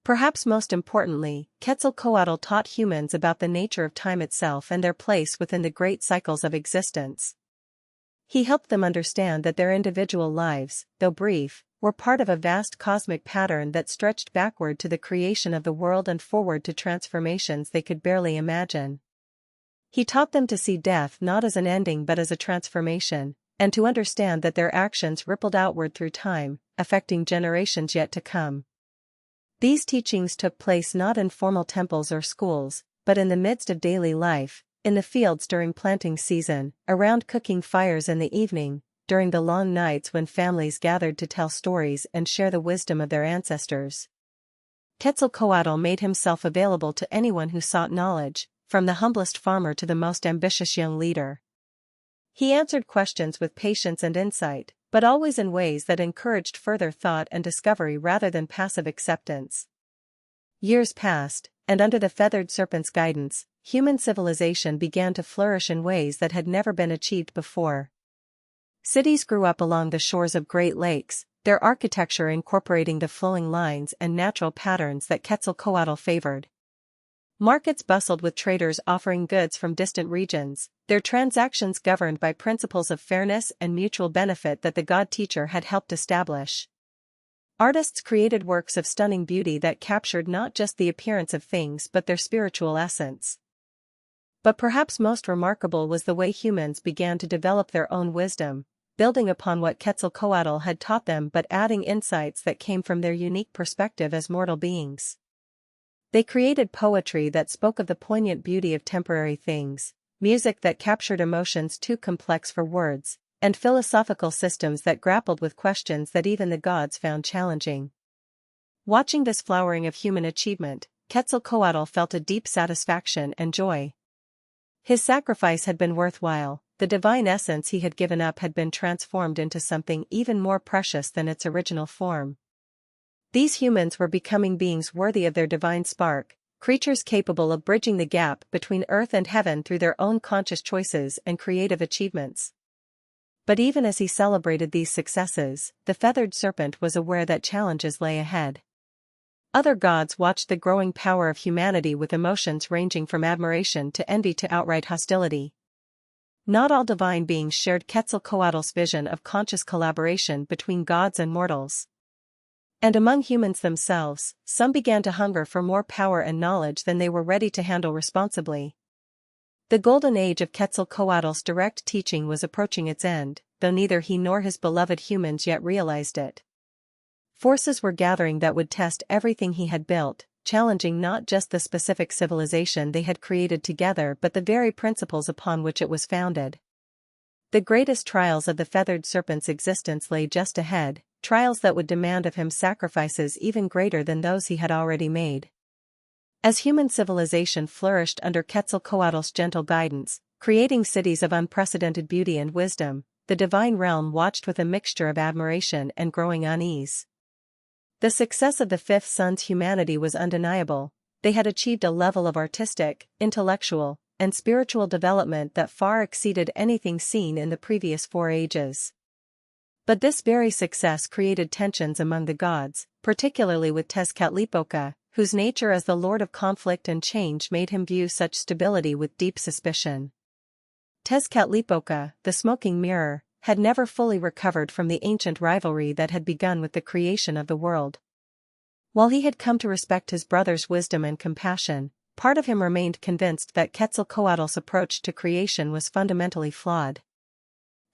Perhaps most importantly, Quetzalcoatl taught humans about the nature of time itself and their place within the great cycles of existence. He helped them understand that their individual lives, though brief, were part of a vast cosmic pattern that stretched backward to the creation of the world and forward to transformations they could barely imagine. He taught them to see death not as an ending but as a transformation, and to understand that their actions rippled outward through time, affecting generations yet to come. These teachings took place not in formal temples or schools, but in the midst of daily life, in the fields during planting season, around cooking fires in the evening, during the long nights when families gathered to tell stories and share the wisdom of their ancestors. Quetzalcoatl made himself available to anyone who sought knowledge, from the humblest farmer to the most ambitious young leader. He answered questions with patience and insight, but always in ways that encouraged further thought and discovery rather than passive acceptance. Years passed, and under the Feathered Serpent's guidance, human civilization began to flourish in ways that had never been achieved before. Cities grew up along the shores of Great Lakes, their architecture incorporating the flowing lines and natural patterns that Quetzalcoatl favored. Markets bustled with traders offering goods from distant regions, their transactions governed by principles of fairness and mutual benefit that the god-teacher had helped establish. Artists created works of stunning beauty that captured not just the appearance of things but their spiritual essence. But perhaps most remarkable was the way humans began to develop their own wisdom, building upon what Quetzalcoatl had taught them but adding insights that came from their unique perspective as mortal beings. They created poetry that spoke of the poignant beauty of temporary things, music that captured emotions too complex for words, and philosophical systems that grappled with questions that even the gods found challenging. Watching this flowering of human achievement, Quetzalcoatl felt a deep satisfaction and joy. His sacrifice had been worthwhile, the divine essence he had given up had been transformed into something even more precious than its original form. These humans were becoming beings worthy of their divine spark, creatures capable of bridging the gap between earth and heaven through their own conscious choices and creative achievements. But even as he celebrated these successes, the Feathered Serpent was aware that challenges lay ahead. Other gods watched the growing power of humanity with emotions ranging from admiration to envy to outright hostility. Not all divine beings shared Quetzalcoatl's vision of conscious collaboration between gods and mortals. And among humans themselves, some began to hunger for more power and knowledge than they were ready to handle responsibly. The golden age of Quetzalcoatl's direct teaching was approaching its end, though neither he nor his beloved humans yet realized it. Forces were gathering that would test everything he had built, challenging not just the specific civilization they had created together but the very principles upon which it was founded. The greatest trials of the Feathered Serpent's existence lay just ahead, trials that would demand of him sacrifices even greater than those he had already made. As human civilization flourished under Quetzalcoatl's gentle guidance, creating cities of unprecedented beauty and wisdom, the divine realm watched with a mixture of admiration and growing unease. The success of the fifth son's humanity was undeniable. They had achieved a level of artistic, intellectual, and spiritual development that far exceeded anything seen in the previous 4 ages. But this very success created tensions among the gods, particularly with Tezcatlipoca, whose nature as the lord of conflict and change made him view such stability with deep suspicion. Tezcatlipoca, the smoking mirror, had never fully recovered from the ancient rivalry that had begun with the creation of the world. While he had come to respect his brother's wisdom and compassion, part of him remained convinced that Quetzalcoatl's approach to creation was fundamentally flawed.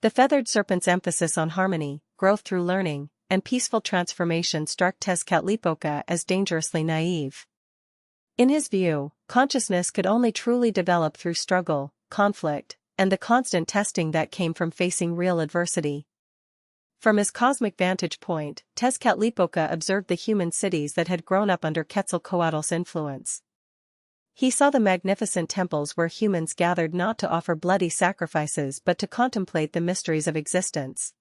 The Feathered Serpent's emphasis on harmony, growth through learning, and peaceful transformation struck Tezcatlipoca as dangerously naive. In his view, consciousness could only truly develop through struggle, conflict, and the constant testing that came from facing real adversity. From his cosmic vantage point, Tezcatlipoca observed the human cities that had grown up under Quetzalcoatl's influence. He saw the magnificent temples where humans gathered not to offer bloody sacrifices but to contemplate the mysteries of existence.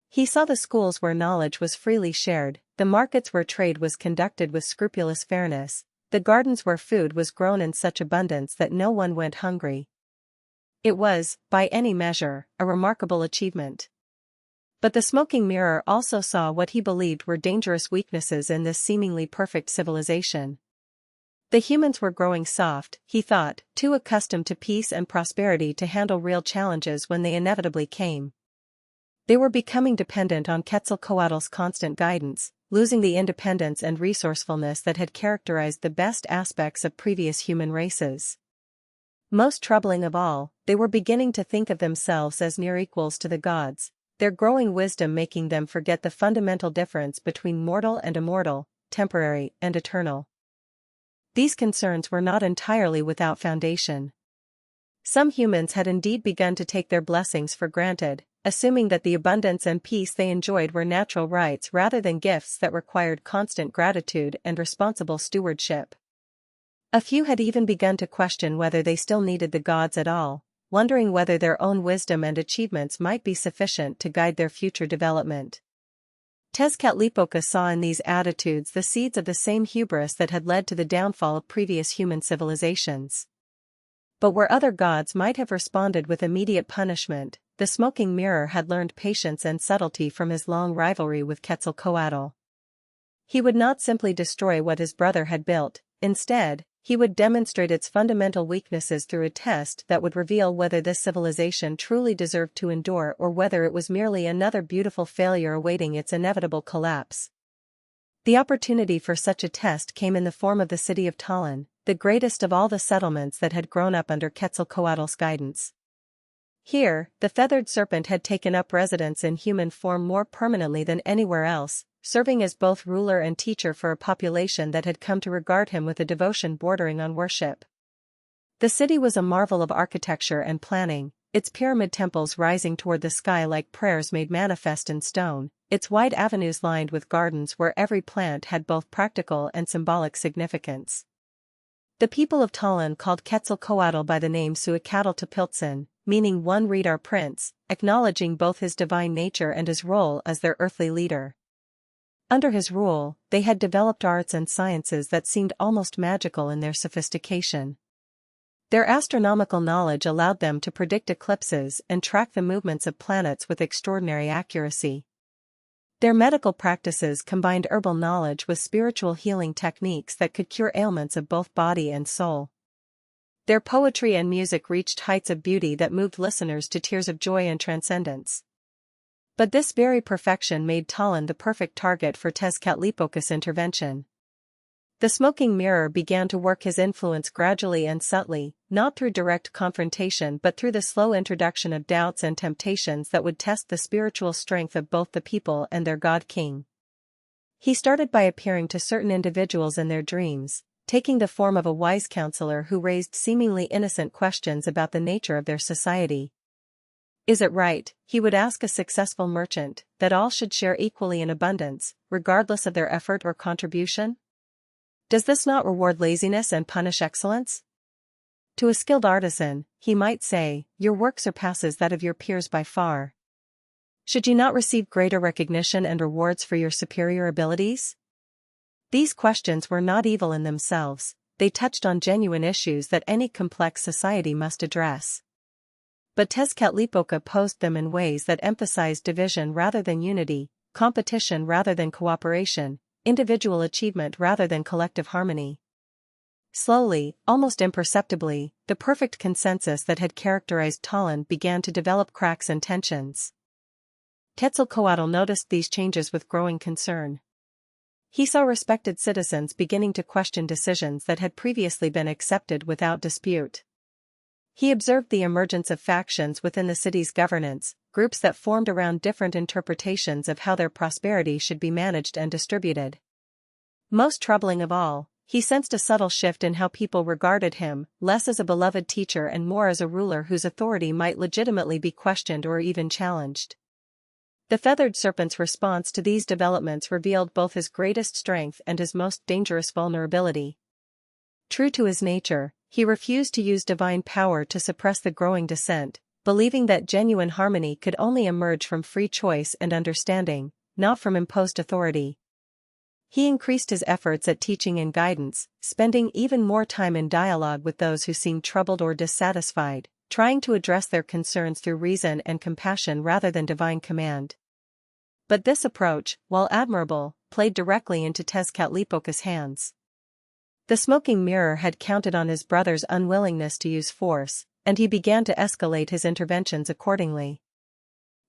He saw the schools where knowledge was freely shared, the markets where trade was conducted with scrupulous fairness, the gardens where food was grown in such abundance that no one went hungry. It was, by any measure, a remarkable achievement. But the smoking mirror also saw what he believed were dangerous weaknesses in this seemingly perfect civilization. The humans were growing soft, he thought, too accustomed to peace and prosperity to handle real challenges when they inevitably came. They were becoming dependent on Quetzalcoatl's constant guidance, losing the independence and resourcefulness that had characterized the best aspects of previous human races. Most troubling of all, they were beginning to think of themselves as near equals to the gods, their growing wisdom making them forget the fundamental difference between mortal and immortal, temporary and eternal. These concerns were not entirely without foundation. Some humans had indeed begun to take their blessings for granted, assuming that the abundance and peace they enjoyed were natural rights rather than gifts that required constant gratitude and responsible stewardship. A few had even begun to question whether they still needed the gods at all, wondering whether their own wisdom and achievements might be sufficient to guide their future development. Tezcatlipoca saw in these attitudes the seeds of the same hubris that had led to the downfall of previous human civilizations. But where other gods might have responded with immediate punishment, the smoking mirror had learned patience and subtlety from his long rivalry with Quetzalcoatl. He would not simply destroy what his brother had built, instead, he would demonstrate its fundamental weaknesses through a test that would reveal whether this civilization truly deserved to endure or whether it was merely another beautiful failure awaiting its inevitable collapse. The opportunity for such a test came in the form of the city of Tallinn, the greatest of all the settlements that had grown up under Quetzalcoatl's guidance. Here, the feathered serpent had taken up residence in human form more permanently than anywhere else, serving as both ruler and teacher for a population that had come to regard him with a devotion bordering on worship. The city was a marvel of architecture and planning, its pyramid temples rising toward the sky like prayers made manifest in stone, its wide avenues lined with gardens where every plant had both practical and symbolic significance. The people of Tallinn called Quetzalcoatl by the name Suacatl, meaning one read our prince, acknowledging both his divine nature and his role as their earthly leader. Under his rule, they had developed arts and sciences that seemed almost magical in their sophistication. Their astronomical knowledge allowed them to predict eclipses and track the movements of planets with extraordinary accuracy. Their medical practices combined herbal knowledge with spiritual healing techniques that could cure ailments of both body and soul. Their poetry and music reached heights of beauty that moved listeners to tears of joy and transcendence. But this very perfection made Tallinn the perfect target for Tezcatlipoca's intervention. The smoking mirror began to work his influence gradually and subtly, not through direct confrontation but through the slow introduction of doubts and temptations that would test the spiritual strength of both the people and their god-king. He started by appearing to certain individuals in their dreams, taking the form of a wise counselor who raised seemingly innocent questions about the nature of their society. Is it right, he would ask a successful merchant, that all should share equally in abundance, regardless of their effort or contribution? Does this not reward laziness and punish excellence? To a skilled artisan, he might say, your work surpasses that of your peers by far. Should you not receive greater recognition and rewards for your superior abilities? These questions were not evil in themselves, they touched on genuine issues that any complex society must address. But Tezcatlipoca posed them in ways that emphasized division rather than unity, competition rather than cooperation, individual achievement rather than collective harmony. Slowly, almost imperceptibly, the perfect consensus that had characterized Tallinn began to develop cracks and tensions. Quetzalcoatl noticed these changes with growing concern. He saw respected citizens beginning to question decisions that had previously been accepted without dispute. He observed the emergence of factions within the city's governance, groups that formed around different interpretations of how their prosperity should be managed and distributed. Most troubling of all, he sensed a subtle shift in how people regarded him, less as a beloved teacher and more as a ruler whose authority might legitimately be questioned or even challenged. The feathered serpent's response to these developments revealed both his greatest strength and his most dangerous vulnerability. True to his nature, he refused to use divine power to suppress the growing dissent, believing that genuine harmony could only emerge from free choice and understanding, not from imposed authority. He increased his efforts at teaching and guidance, spending even more time in dialogue with those who seemed troubled or dissatisfied, trying to address their concerns through reason and compassion rather than divine command. But this approach, while admirable, played directly into Tezcatlipoca's hands. The smoking mirror had counted on his brother's unwillingness to use force, and he began to escalate his interventions accordingly.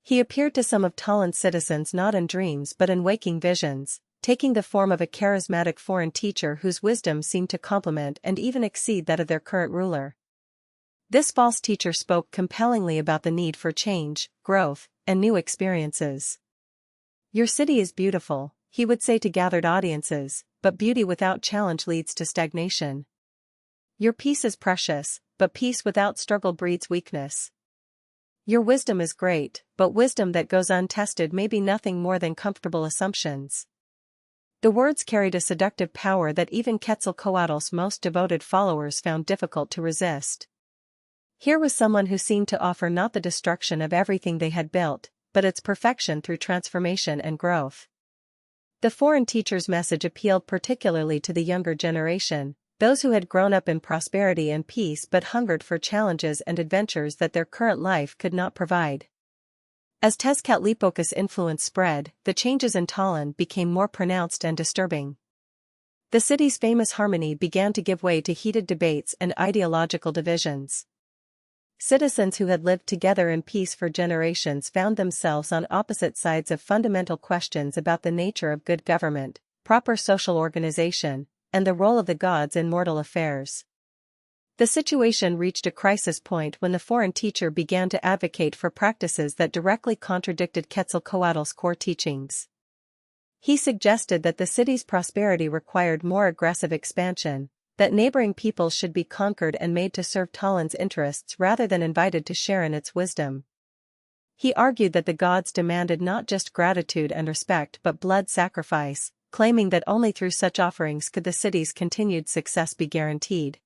He appeared to some of Tallinn's citizens not in dreams but in waking visions, taking the form of a charismatic foreign teacher whose wisdom seemed to complement and even exceed that of their current ruler. This false teacher spoke compellingly about the need for change, growth, and new experiences. Your city is beautiful, he would say to gathered audiences, but beauty without challenge leads to stagnation. Your peace is precious, but peace without struggle breeds weakness. Your wisdom is great, but wisdom that goes untested may be nothing more than comfortable assumptions. The words carried a seductive power that even Quetzalcoatl's most devoted followers found difficult to resist. Here was someone who seemed to offer not the destruction of everything they had built, but its perfection through transformation and growth. The foreign teacher's message appealed particularly to the younger generation, those who had grown up in prosperity and peace but hungered for challenges and adventures that their current life could not provide. As Tezcatlipoca's influence spread, the changes in Tallinn became more pronounced and disturbing. The city's famous harmony began to give way to heated debates and ideological divisions. Citizens who had lived together in peace for generations found themselves on opposite sides of fundamental questions about the nature of good government, proper social organization, and the role of the gods in mortal affairs. The situation reached a crisis point when the foreign teacher began to advocate for practices that directly contradicted Quetzalcoatl's core teachings. He suggested that the city's prosperity required more aggressive expansion, that neighboring peoples should be conquered and made to serve Tallinn's interests rather than invited to share in its wisdom. He argued that the gods demanded not just gratitude and respect but blood sacrifice, claiming that only through such offerings could the city's continued success be guaranteed.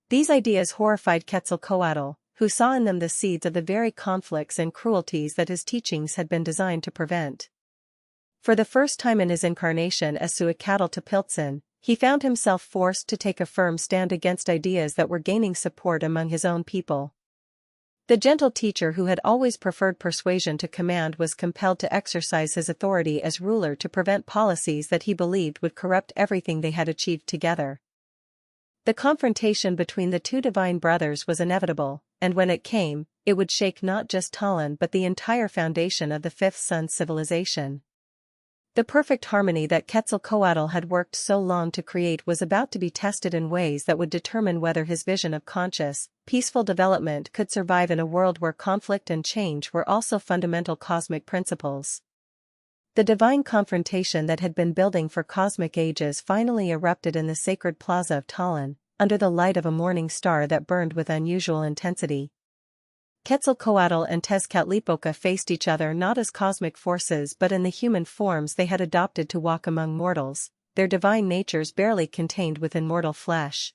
These ideas horrified Quetzalcoatl, who saw in them the seeds of the very conflicts and cruelties that his teachings had been designed to prevent. For the first time in his incarnation as Suacatl, he found himself forced to take a firm stand against ideas that were gaining support among his own people. The gentle teacher who had always preferred persuasion to command was compelled to exercise his authority as ruler to prevent policies that he believed would corrupt everything they had achieved together. The confrontation between the two divine brothers was inevitable, and when it came, it would shake not just Tallinn but the entire foundation of the Fifth Sun's civilization. The perfect harmony that Quetzalcoatl had worked so long to create was about to be tested in ways that would determine whether his vision of conscious, peaceful development could survive in a world where conflict and change were also fundamental cosmic principles. The divine confrontation that had been building for cosmic ages finally erupted in the sacred plaza of Tallinn, under the light of a morning star that burned with unusual intensity. Quetzalcoatl and Tezcatlipoca faced each other not as cosmic forces but in the human forms they had adopted to walk among mortals, their divine natures barely contained within mortal flesh.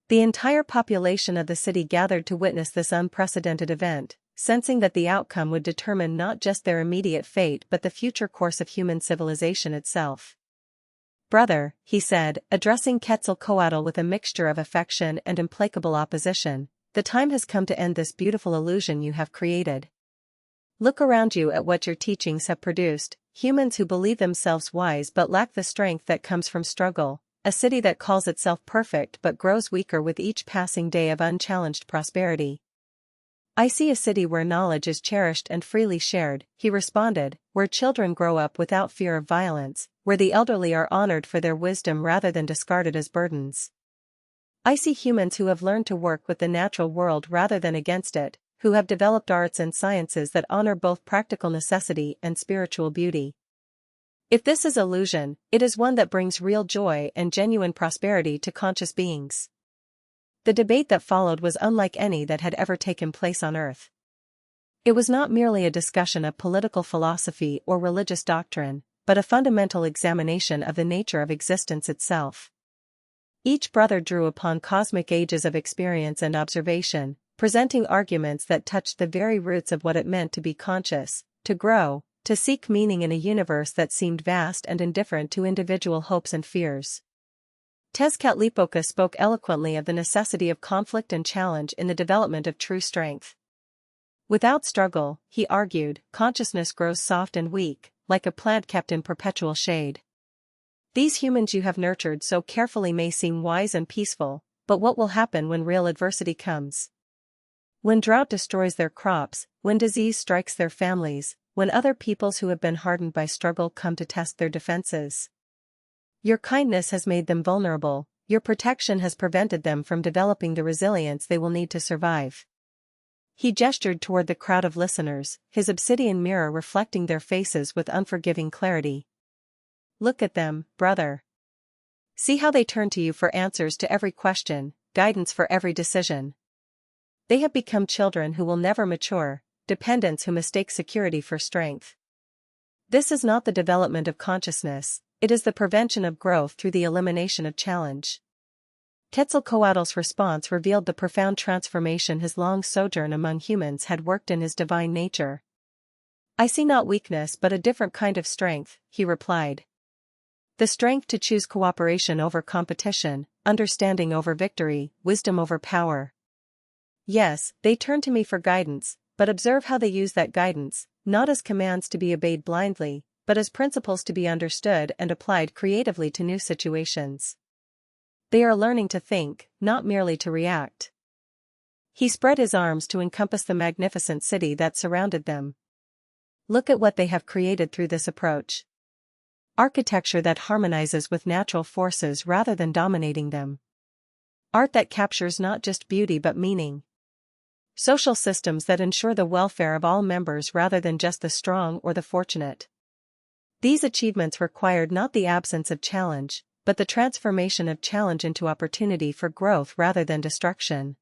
The entire population of the city gathered to witness this unprecedented event, sensing that the outcome would determine not just their immediate fate but the future course of human civilization itself. "Brother," he said, addressing Quetzalcoatl with a mixture of affection and implacable opposition, "the time has come to end this beautiful illusion you have created. Look around you at what your teachings have produced, humans who believe themselves wise but lack the strength that comes from struggle, a city that calls itself perfect but grows weaker with each passing day of unchallenged prosperity." "I see a city where knowledge is cherished and freely shared," he responded, "where children grow up without fear of violence, where the elderly are honored for their wisdom rather than discarded as burdens. I see humans who have learned to work with the natural world rather than against it, who have developed arts and sciences that honor both practical necessity and spiritual beauty. If this is illusion, it is one that brings real joy and genuine prosperity to conscious beings." The debate that followed was unlike any that had ever taken place on Earth. It was not merely a discussion of political philosophy or religious doctrine, but a fundamental examination of the nature of existence itself. Each brother drew upon cosmic ages of experience and observation, presenting arguments that touched the very roots of what it meant to be conscious, to grow, to seek meaning in a universe that seemed vast and indifferent to individual hopes and fears. Tezcatlipoca spoke eloquently of the necessity of conflict and challenge in the development of true strength. Without struggle, he argued, consciousness grows soft and weak, like a plant kept in perpetual shade. These humans you have nurtured so carefully may seem wise and peaceful, but what will happen when real adversity comes? When drought destroys their crops, when disease strikes their families, when other peoples who have been hardened by struggle come to test their defenses? Your kindness has made them vulnerable, your protection has prevented them from developing the resilience they will need to survive. He gestured toward the crowd of listeners, his obsidian mirror reflecting their faces with unforgiving clarity. Look at them, brother. See how they turn to you for answers to every question, guidance for every decision. They have become children who will never mature, dependents who mistake security for strength. This is not the development of consciousness, it is the prevention of growth through the elimination of challenge. Quetzalcoatl's response revealed the profound transformation his long sojourn among humans had worked in his divine nature. "I see not weakness but a different kind of strength," he replied. "The strength to choose cooperation over competition, understanding over victory, wisdom over power. Yes, they turn to me for guidance, but observe how they use that guidance, not as commands to be obeyed blindly, but as principles to be understood and applied creatively to new situations. They are learning to think, not merely to react." He spread his arms to encompass the magnificent city that surrounded them. "Look at what they have created through this approach. Architecture that harmonizes with natural forces rather than dominating them. Art that captures not just beauty but meaning. Social systems that ensure the welfare of all members rather than just the strong or the fortunate. These achievements required not the absence of challenge, but the transformation of challenge into opportunity for growth rather than destruction."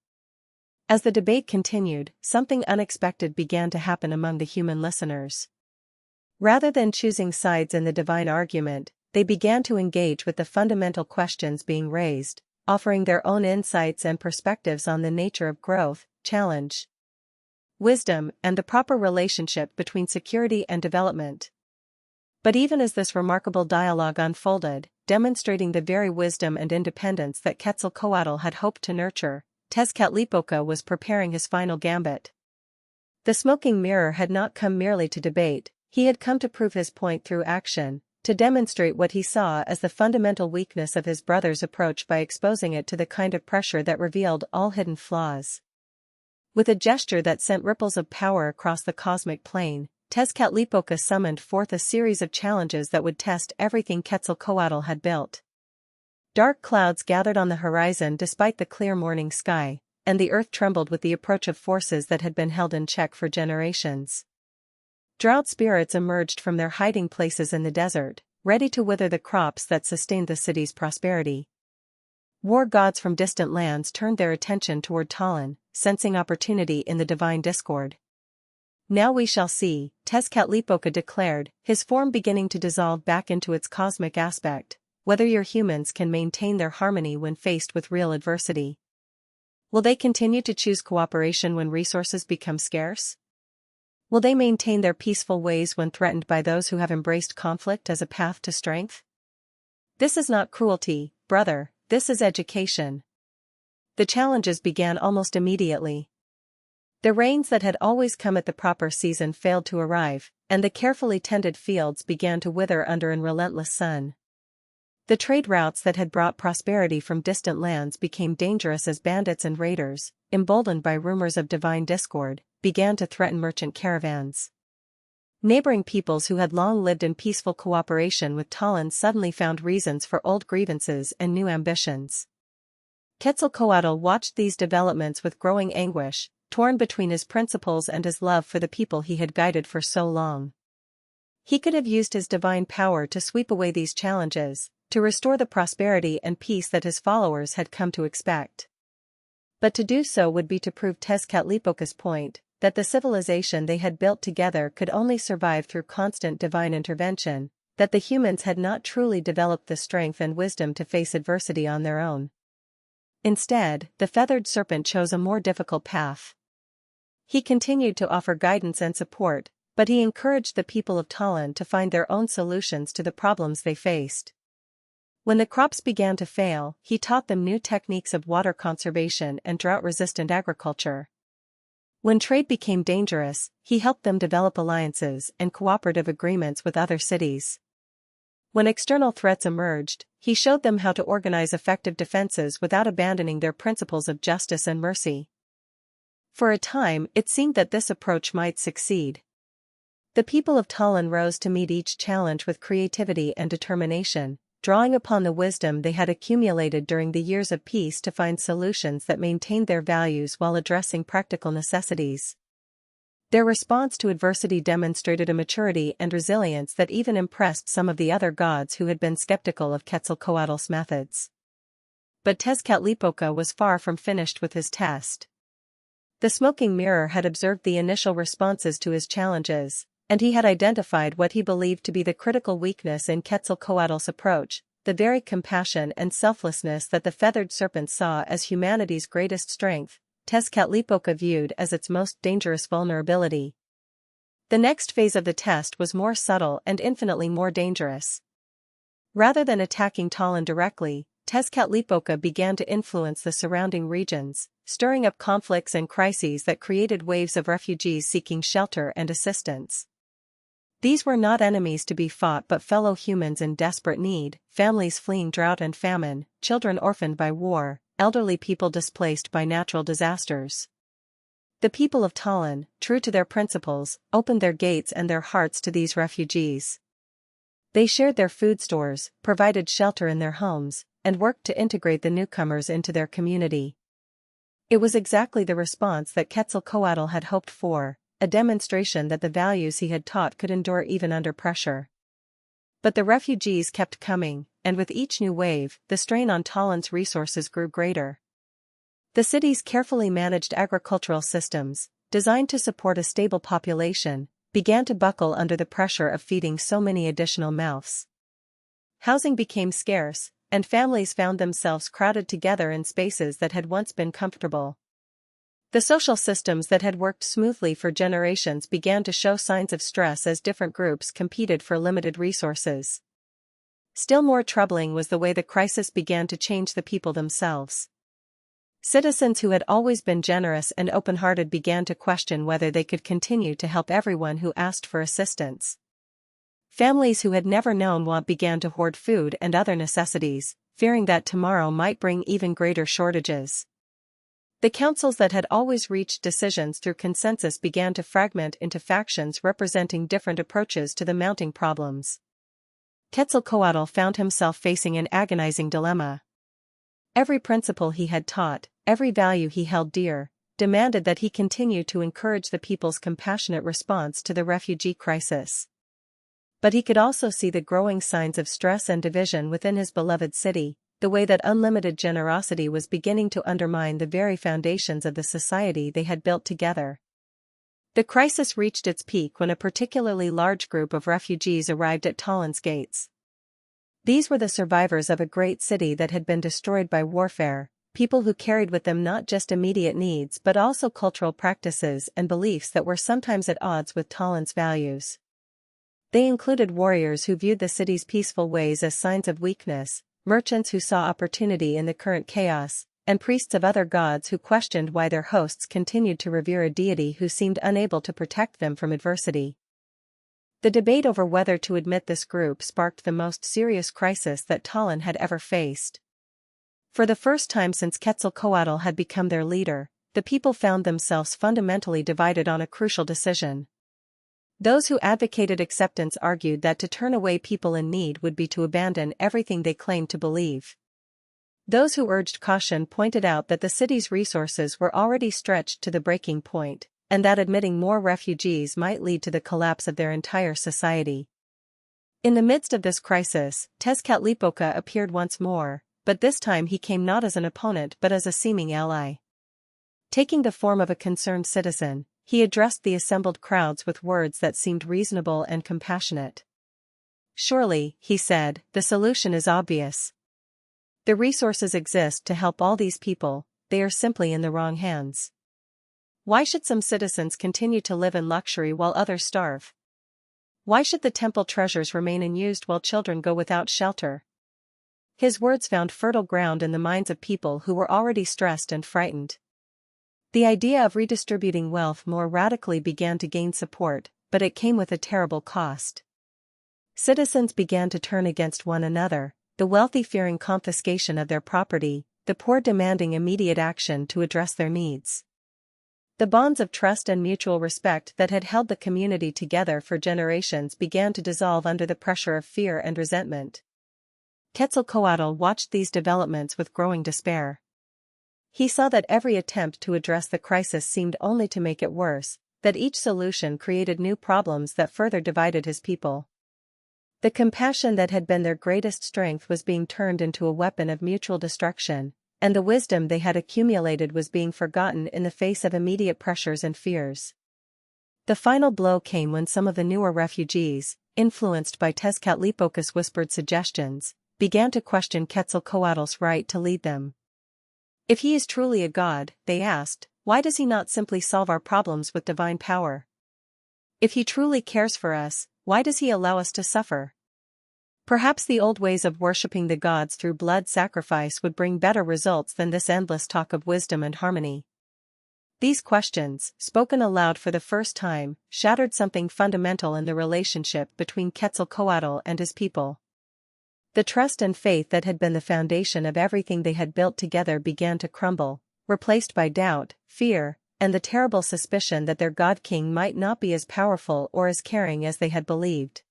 As the debate continued, something unexpected began to happen among the human listeners. Rather than choosing sides in the divine argument, they began to engage with the fundamental questions being raised, offering their own insights and perspectives on the nature of growth, challenge, wisdom, and the proper relationship between security and development. But even as this remarkable dialogue unfolded, demonstrating the very wisdom and independence that Quetzalcoatl had hoped to nurture, Tezcatlipoca was preparing his final gambit. The smoking mirror had not come merely to debate, he had come to prove his point through action, to demonstrate what he saw as the fundamental weakness of his brother's approach by exposing it to the kind of pressure that revealed all hidden flaws. With a gesture that sent ripples of power across the cosmic plane, Tezcatlipoca summoned forth a series of challenges that would test everything Quetzalcoatl had built. Dark clouds gathered on the horizon despite the clear morning sky, and the earth trembled with the approach of forces that had been held in check for generations. Drought spirits emerged from their hiding places in the desert, ready to wither the crops that sustained the city's prosperity. War gods from distant lands turned their attention toward Talon, sensing opportunity in the divine discord. "Now we shall see," Tezcatlipoca declared, his form beginning to dissolve back into its cosmic aspect, "whether your humans can maintain their harmony when faced with real adversity. Will they continue to choose cooperation when resources become scarce? Will they maintain their peaceful ways when threatened by those who have embraced conflict as a path to strength? This is not cruelty, brother, this is education." The challenges began almost immediately. The rains that had always come at the proper season failed to arrive, and the carefully tended fields began to wither under an relentless sun. The trade routes that had brought prosperity from distant lands became dangerous as bandits and raiders, emboldened by rumors of divine discord, began to threaten merchant caravans. Neighboring peoples who had long lived in peaceful cooperation with Talon suddenly found reasons for old grievances and new ambitions. Quetzalcoatl watched these developments with growing anguish, torn between his principles and his love for the people he had guided for so long. He could have used his divine power to sweep away these challenges, to restore the prosperity and peace that his followers had come to expect. But to do so would be to prove Tezcatlipoca's point, that the civilization they had built together could only survive through constant divine intervention, that the humans had not truly developed the strength and wisdom to face adversity on their own. Instead, the feathered serpent chose a more difficult path. He continued to offer guidance and support, but he encouraged the people of Talon to find their own solutions to the problems they faced. When the crops began to fail, he taught them new techniques of water conservation and drought-resistant agriculture. When trade became dangerous, he helped them develop alliances and cooperative agreements with other cities. When external threats emerged, he showed them how to organize effective defenses without abandoning their principles of justice and mercy. For a time, it seemed that this approach might succeed. The people of Talon rose to meet each challenge with creativity and determination, drawing upon the wisdom they had accumulated during the years of peace to find solutions that maintained their values while addressing practical necessities. Their response to adversity demonstrated a maturity and resilience that even impressed some of the other gods who had been skeptical of Quetzalcoatl's methods. But Tezcatlipoca was far from finished with his test. The smoking mirror had observed the initial responses to his challenges, And he had identified what he believed to be the critical weakness in Quetzalcoatl's approach, the very compassion and selflessness that the feathered serpent saw as humanity's greatest strength, Tezcatlipoca viewed as its most dangerous vulnerability. The next phase of the test was more subtle and infinitely more dangerous. Rather than attacking Talon directly, Tezcatlipoca began to influence the surrounding regions, stirring up conflicts and crises that created waves of refugees seeking shelter and assistance. These were not enemies to be fought but fellow humans in desperate need, families fleeing drought and famine, children orphaned by war, elderly people displaced by natural disasters. The people of Talon, true to their principles, opened their gates and their hearts to these refugees. They shared their food stores, provided shelter in their homes, and worked to integrate the newcomers into their community. It was exactly the response that Quetzalcoatl had hoped for, a demonstration that the values he had taught could endure even under pressure. But the refugees kept coming, and with each new wave, the strain on Talon's resources grew greater. The city's carefully managed agricultural systems, designed to support a stable population, began to buckle under the pressure of feeding so many additional mouths. Housing became scarce, and families found themselves crowded together in spaces that had once been comfortable. The social systems that had worked smoothly for generations began to show signs of stress as different groups competed for limited resources. Still more troubling was the way the crisis began to change the people themselves. Citizens who had always been generous and open-hearted began to question whether they could continue to help everyone who asked for assistance. Families who had never known want began to hoard food and other necessities, fearing that tomorrow might bring even greater shortages. The councils that had always reached decisions through consensus began to fragment into factions representing different approaches to the mounting problems. Quetzalcoatl found himself facing an agonizing dilemma. Every principle he had taught, every value he held dear, demanded that he continue to encourage the people's compassionate response to the refugee crisis. But he could also see the growing signs of stress and division within his beloved city, the way that unlimited generosity was beginning to undermine the very foundations of the society they had built together. The crisis reached its peak when a particularly large group of refugees arrived at Talon's gates. These were the survivors of a great city that had been destroyed by warfare, people who carried with them not just immediate needs but also cultural practices and beliefs that were sometimes at odds with Talon's values. They included warriors who viewed the city's peaceful ways as signs of weakness, merchants who saw opportunity in the current chaos, and priests of other gods who questioned why their hosts continued to revere a deity who seemed unable to protect them from adversity. The debate over whether to admit this group sparked the most serious crisis that Talon had ever faced. For the first time since Quetzalcoatl had become their leader, the people found themselves fundamentally divided on a crucial decision. Those who advocated acceptance argued that to turn away people in need would be to abandon everything they claimed to believe. Those who urged caution pointed out that the city's resources were already stretched to the breaking point, and that admitting more refugees might lead to the collapse of their entire society. In the midst of this crisis, Tezcatlipoca appeared once more, but this time he came not as an opponent but as a seeming ally. Taking the form of a concerned citizen, he addressed the assembled crowds with words that seemed reasonable and compassionate. "Surely," he said, "the solution is obvious. The resources exist to help all these people, they are simply in the wrong hands. Why should some citizens continue to live in luxury while others starve? Why should the temple treasures remain unused while children go without shelter?" His words found fertile ground in the minds of people who were already stressed and frightened. The idea of redistributing wealth more radically began to gain support, but it came with a terrible cost. Citizens began to turn against one another, the wealthy fearing confiscation of their property, the poor demanding immediate action to address their needs. The bonds of trust and mutual respect that had held the community together for generations began to dissolve under the pressure of fear and resentment. Quetzalcoatl watched these developments with growing despair. He saw that every attempt to address the crisis seemed only to make it worse, that each solution created new problems that further divided his people. The compassion that had been their greatest strength was being turned into a weapon of mutual destruction, and the wisdom they had accumulated was being forgotten in the face of immediate pressures and fears. The final blow came when some of the newer refugees, influenced by Tezcatlipoca's whispered suggestions, began to question Quetzalcoatl's right to lead them. If he is truly a god, they asked, why does he not simply solve our problems with divine power? If he truly cares for us, why does he allow us to suffer? Perhaps the old ways of worshipping the gods through blood sacrifice would bring better results than this endless talk of wisdom and harmony. These questions, spoken aloud for the first time, shattered something fundamental in the relationship between Quetzalcoatl and his people. The trust and faith that had been the foundation of everything they had built together began to crumble, replaced by doubt, fear, and the terrible suspicion that their god-king might not be as powerful or as caring as they had believed.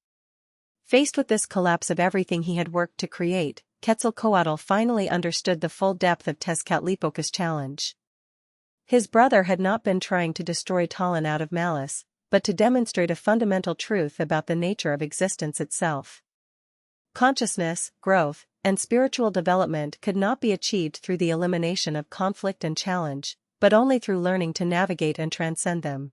Faced with this collapse of everything he had worked to create, Quetzalcoatl finally understood the full depth of Tezcatlipoca's challenge. His brother had not been trying to destroy Talon out of malice, but to demonstrate a fundamental truth about the nature of existence itself. Consciousness, growth, and spiritual development could not be achieved through the elimination of conflict and challenge, but only through learning to navigate and transcend them.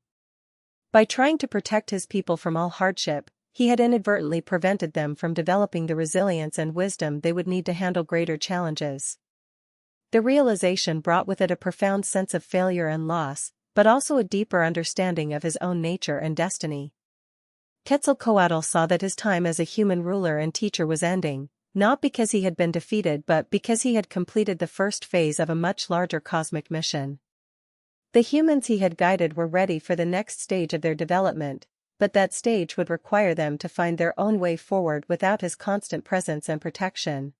By trying to protect his people from all hardship, he had inadvertently prevented them from developing the resilience and wisdom they would need to handle greater challenges. The realization brought with it a profound sense of failure and loss, but also a deeper understanding of his own nature and destiny. Quetzalcoatl saw that his time as a human ruler and teacher was ending, not because he had been defeated but because he had completed the first phase of a much larger cosmic mission. The humans he had guided were ready for the next stage of their development, but that stage would require them to find their own way forward without his constant presence and protection.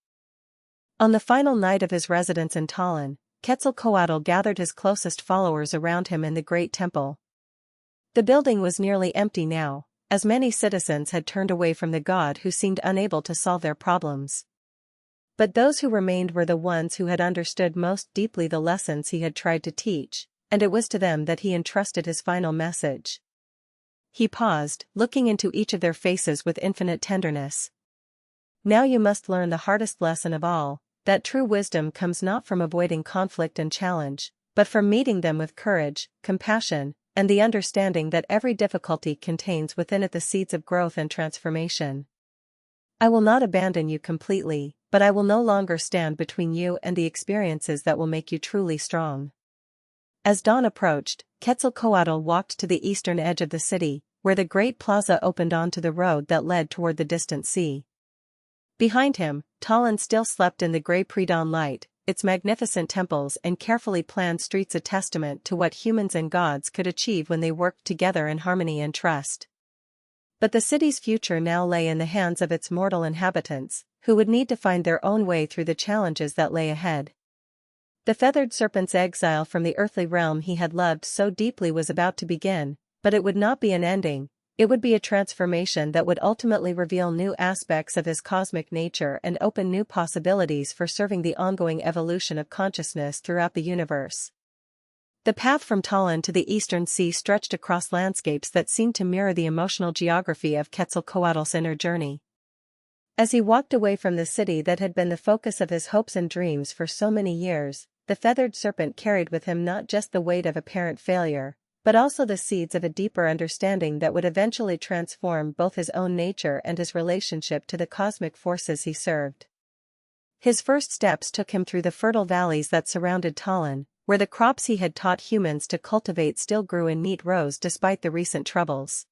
On the final night of his residence in Talon, Quetzalcoatl gathered his closest followers around him in the great temple. The building was nearly empty now, as many citizens had turned away from the god who seemed unable to solve their problems. But those who remained were the ones who had understood most deeply the lessons he had tried to teach, and it was to them that he entrusted his final message. He paused, looking into each of their faces with infinite tenderness. Now you must learn the hardest lesson of all, that true wisdom comes not from avoiding conflict and challenge, but from meeting them with courage, compassion, and the understanding that every difficulty contains within it the seeds of growth and transformation. I will not abandon you completely, but I will no longer stand between you and the experiences that will make you truly strong. As dawn approached, Quetzalcoatl walked to the eastern edge of the city, where the great plaza opened onto the road that led toward the distant sea. Behind him, Talon still slept in the gray pre-dawn light, its magnificent temples and carefully planned streets a testament to what humans and gods could achieve when they worked together in harmony and trust. But the city's future now lay in the hands of its mortal inhabitants, who would need to find their own way through the challenges that lay ahead. The feathered serpent's exile from the earthly realm he had loved so deeply was about to begin, but it would not be an ending. It would be a transformation that would ultimately reveal new aspects of his cosmic nature and open new possibilities for serving the ongoing evolution of consciousness throughout the universe. The path from Talon to the eastern sea stretched across landscapes that seemed to mirror the emotional geography of Quetzalcoatl's inner journey. As he walked away from the city that had been the focus of his hopes and dreams for so many years, the feathered serpent carried with him not just the weight of apparent failure, but also the seeds of a deeper understanding that would eventually transform both his own nature and his relationship to the cosmic forces he served. His first steps took him through the fertile valleys that surrounded Talon, where the crops he had taught humans to cultivate still grew in neat rows despite the recent troubles.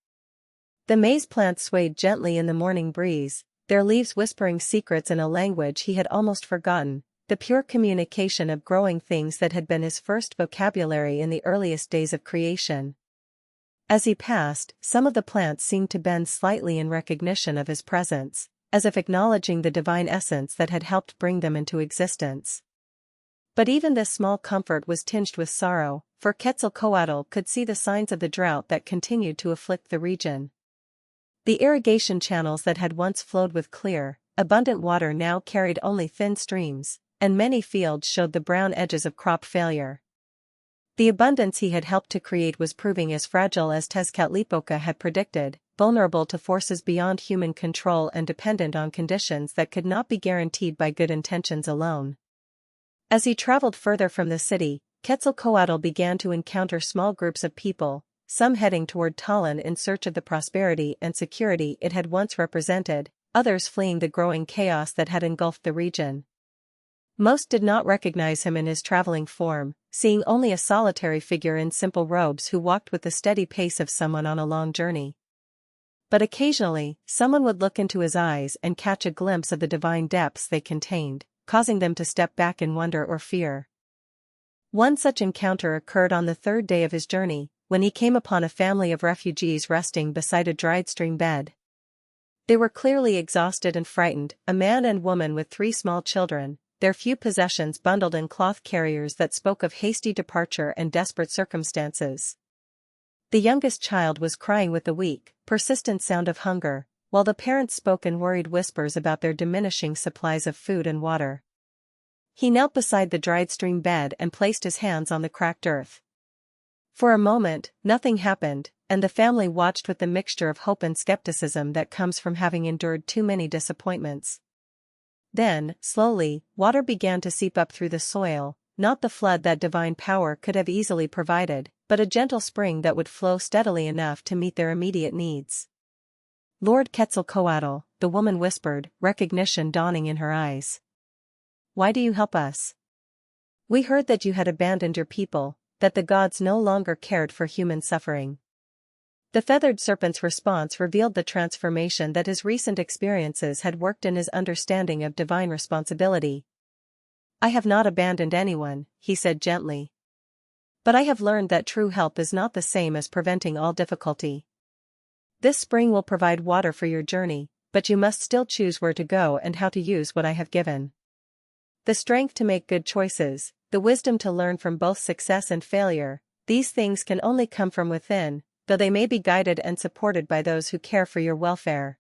The maize plants swayed gently in the morning breeze, their leaves whispering secrets in a language he had almost forgotten, the pure communication of growing things that had been his first vocabulary in the earliest days of creation. As he passed, some of the plants seemed to bend slightly in recognition of his presence, as if acknowledging the divine essence that had helped bring them into existence. But even this small comfort was tinged with sorrow, for Quetzalcoatl could see the signs of the drought that continued to afflict the region. The irrigation channels that had once flowed with clear, abundant water now carried only thin streams, and many fields showed the brown edges of crop failure. The abundance he had helped to create was proving as fragile as Tezcatlipoca had predicted, vulnerable to forces beyond human control and dependent on conditions that could not be guaranteed by good intentions alone. As he traveled further from the city, Quetzalcoatl began to encounter small groups of people, some heading toward Tallinn in search of the prosperity and security it had once represented, others fleeing the growing chaos that had engulfed the region. Most did not recognize him in his traveling form, seeing only a solitary figure in simple robes who walked with the steady pace of someone on a long journey. But occasionally, someone would look into his eyes and catch a glimpse of the divine depths they contained, causing them to step back in wonder or fear. One such encounter occurred on the third day of his journey, when he came upon a family of refugees resting beside a dried stream bed. They were clearly exhausted and frightened, a man and woman with 3 small children, their few possessions bundled in cloth carriers that spoke of hasty departure and desperate circumstances. The youngest child was crying with the weak, persistent sound of hunger, while the parents spoke in worried whispers about their diminishing supplies of food and water. He knelt beside the dried stream bed and placed his hands on the cracked earth. For a moment, nothing happened, and the family watched with the mixture of hope and skepticism that comes from having endured too many disappointments. Then, slowly, water began to seep up through the soil, not the flood that divine power could have easily provided, but a gentle spring that would flow steadily enough to meet their immediate needs. "Lord Quetzalcoatl," the woman whispered, recognition dawning in her eyes. "Why do you help us? We heard that you had abandoned your people, that the gods no longer cared for human suffering." The feathered serpent's response revealed the transformation that his recent experiences had worked in his understanding of divine responsibility. "I have not abandoned anyone," he said gently. "But I have learned that true help is not the same as preventing all difficulty. This spring will provide water for your journey, but you must still choose where to go and how to use what I have given. The strength to make good choices, the wisdom to learn from both success and failure, these things can only come from within, though they may be guided and supported by those who care for your welfare."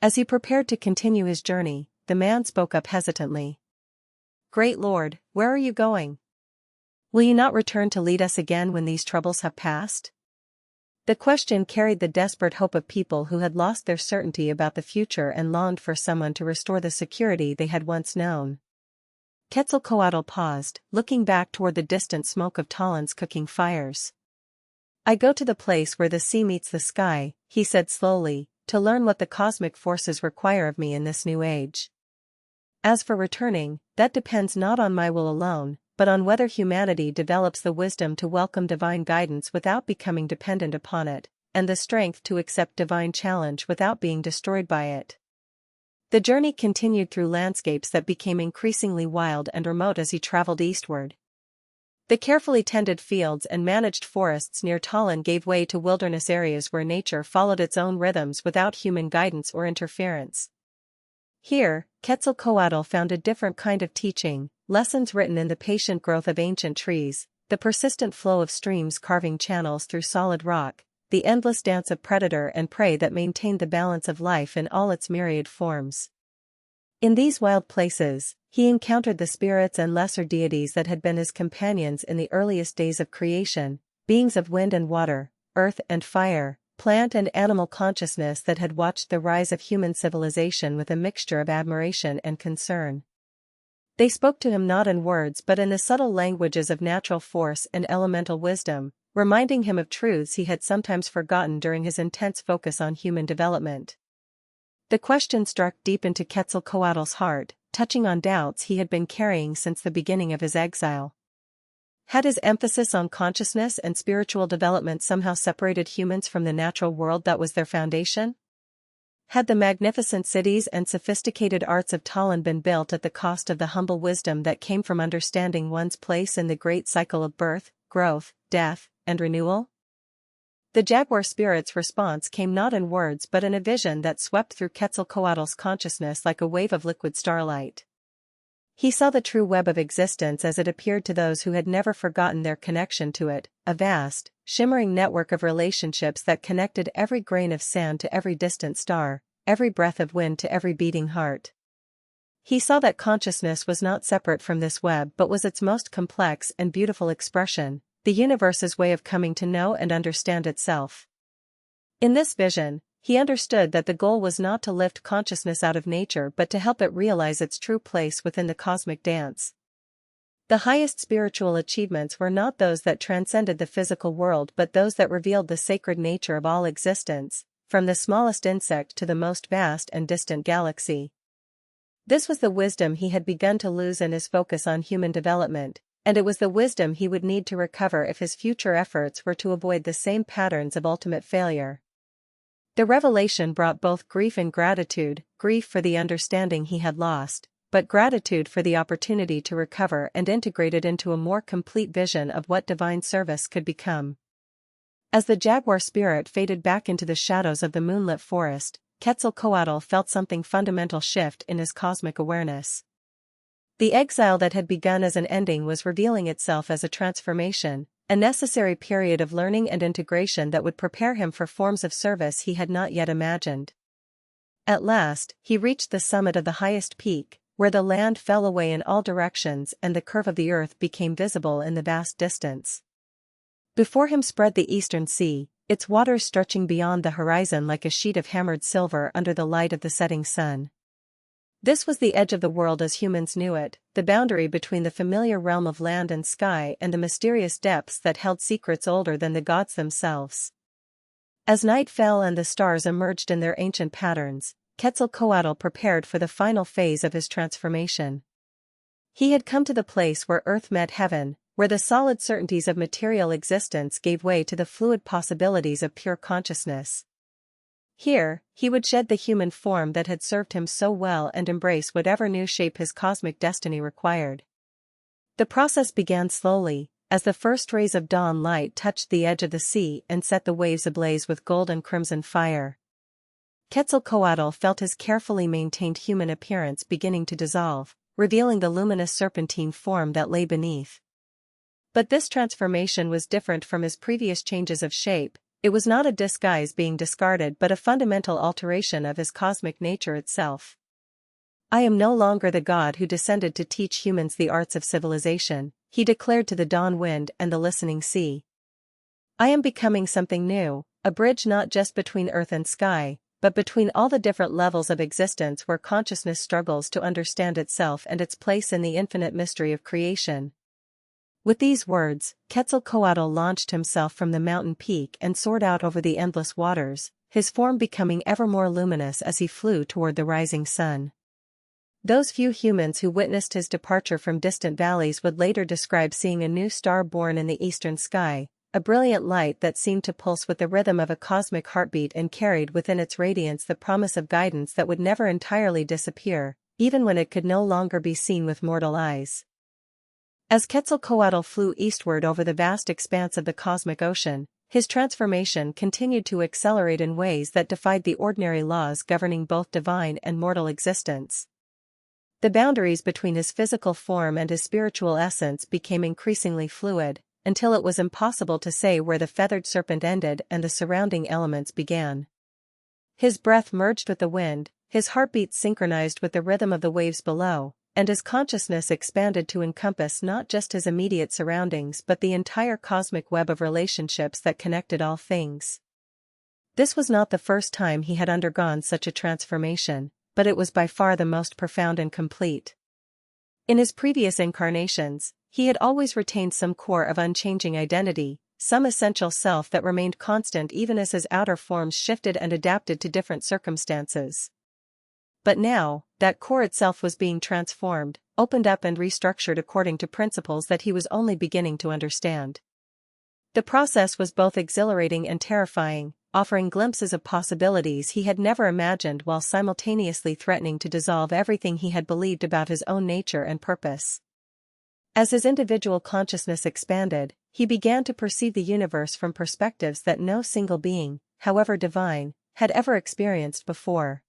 As he prepared to continue his journey, the man spoke up hesitantly. "Great Lord, where are you going? Will you not return to lead us again when these troubles have passed?" The question carried the desperate hope of people who had lost their certainty about the future and longed for someone to restore the security they had once known. Quetzalcoatl paused, looking back toward the distant smoke of Tallinn's cooking fires. "I go to the place where the sea meets the sky," he said slowly, "to learn what the cosmic forces require of me in this new age. As for returning, that depends not on my will alone, but on whether humanity develops the wisdom to welcome divine guidance without becoming dependent upon it, and the strength to accept divine challenge without being destroyed by it." The journey continued through landscapes that became increasingly wild and remote as he traveled eastward. The carefully tended fields and managed forests near Tallinn gave way to wilderness areas where nature followed its own rhythms without human guidance or interference. Here, Quetzalcoatl found a different kind of teaching, lessons written in the patient growth of ancient trees, the persistent flow of streams carving channels through solid rock, the endless dance of predator and prey that maintained the balance of life in all its myriad forms. In these wild places, he encountered the spirits and lesser deities that had been his companions in the earliest days of creation, beings of wind and water, earth and fire, plant and animal consciousness that had watched the rise of human civilization with a mixture of admiration and concern. They spoke to him not in words but in the subtle languages of natural force and elemental wisdom, reminding him of truths he had sometimes forgotten during his intense focus on human development. The question struck deep into Quetzalcoatl's heart, touching on doubts he had been carrying since the beginning of his exile. Had his emphasis on consciousness and spiritual development somehow separated humans from the natural world that was their foundation? Had the magnificent cities and sophisticated arts of Tallinn been built at the cost of the humble wisdom that came from understanding one's place in the great cycle of birth, growth, death, and renewal? The jaguar spirit's response came not in words but in a vision that swept through Quetzalcoatl's consciousness like a wave of liquid starlight. He saw the true web of existence as it appeared to those who had never forgotten their connection to it, a vast, shimmering network of relationships that connected every grain of sand to every distant star, every breath of wind to every beating heart. He saw that consciousness was not separate from this web but was its most complex and beautiful expression, the universe's way of coming to know and understand itself. In this vision, he understood that the goal was not to lift consciousness out of nature but to help it realize its true place within the cosmic dance. The highest spiritual achievements were not those that transcended the physical world but those that revealed the sacred nature of all existence, from the smallest insect to the most vast and distant galaxy. This was the wisdom he had begun to lose in his focus on human development, and it was the wisdom he would need to recover if his future efforts were to avoid the same patterns of ultimate failure. The revelation brought both grief and gratitude, grief for the understanding he had lost, but gratitude for the opportunity to recover and integrate it into a more complete vision of what divine service could become. As the jaguar spirit faded back into the shadows of the moonlit forest, Quetzalcoatl felt something fundamental shift in his cosmic awareness. The exile that had begun as an ending was revealing itself as a transformation, a necessary period of learning and integration that would prepare him for forms of service he had not yet imagined. At last, he reached the summit of the highest peak, where the land fell away in all directions and the curve of the earth became visible in the vast distance. Before him spread the eastern sea, its waters stretching beyond the horizon like a sheet of hammered silver under the light of the setting sun. This was the edge of the world as humans knew it, the boundary between the familiar realm of land and sky and the mysterious depths that held secrets older than the gods themselves. As night fell and the stars emerged in their ancient patterns, Quetzalcoatl prepared for the final phase of his transformation. He had come to the place where earth met heaven, where the solid certainties of material existence gave way to the fluid possibilities of pure consciousness. Here, he would shed the human form that had served him so well and embrace whatever new shape his cosmic destiny required. The process began slowly, as the first rays of dawn light touched the edge of the sea and set the waves ablaze with gold and crimson fire. Quetzalcoatl felt his carefully maintained human appearance beginning to dissolve, revealing the luminous serpentine form that lay beneath. But this transformation was different from his previous changes of shape. It was not a disguise being discarded but a fundamental alteration of his cosmic nature itself. "I am no longer the god who descended to teach humans the arts of civilization," he declared to the dawn wind and the listening sea. "I am becoming something new, a bridge not just between earth and sky, but between all the different levels of existence where consciousness struggles to understand itself and its place in the infinite mystery of creation." With these words, Quetzalcoatl launched himself from the mountain peak and soared out over the endless waters, his form becoming ever more luminous as he flew toward the rising sun. Those few humans who witnessed his departure from distant valleys would later describe seeing a new star born in the eastern sky, a brilliant light that seemed to pulse with the rhythm of a cosmic heartbeat and carried within its radiance the promise of guidance that would never entirely disappear, even when it could no longer be seen with mortal eyes. As Quetzalcoatl flew eastward over the vast expanse of the cosmic ocean, his transformation continued to accelerate in ways that defied the ordinary laws governing both divine and mortal existence. The boundaries between his physical form and his spiritual essence became increasingly fluid, until it was impossible to say where the feathered serpent ended and the surrounding elements began. His breath merged with the wind, his heartbeat synchronized with the rhythm of the waves below, and his consciousness expanded to encompass not just his immediate surroundings but the entire cosmic web of relationships that connected all things. This was not the first time he had undergone such a transformation, but it was by far the most profound and complete. In his previous incarnations, he had always retained some core of unchanging identity, some essential self that remained constant even as his outer forms shifted and adapted to different circumstances. But now, that core itself was being transformed, opened up and restructured according to principles that he was only beginning to understand. The process was both exhilarating and terrifying, offering glimpses of possibilities he had never imagined while simultaneously threatening to dissolve everything he had believed about his own nature and purpose. As his individual consciousness expanded, he began to perceive the universe from perspectives that no single being, however divine, had ever experienced before.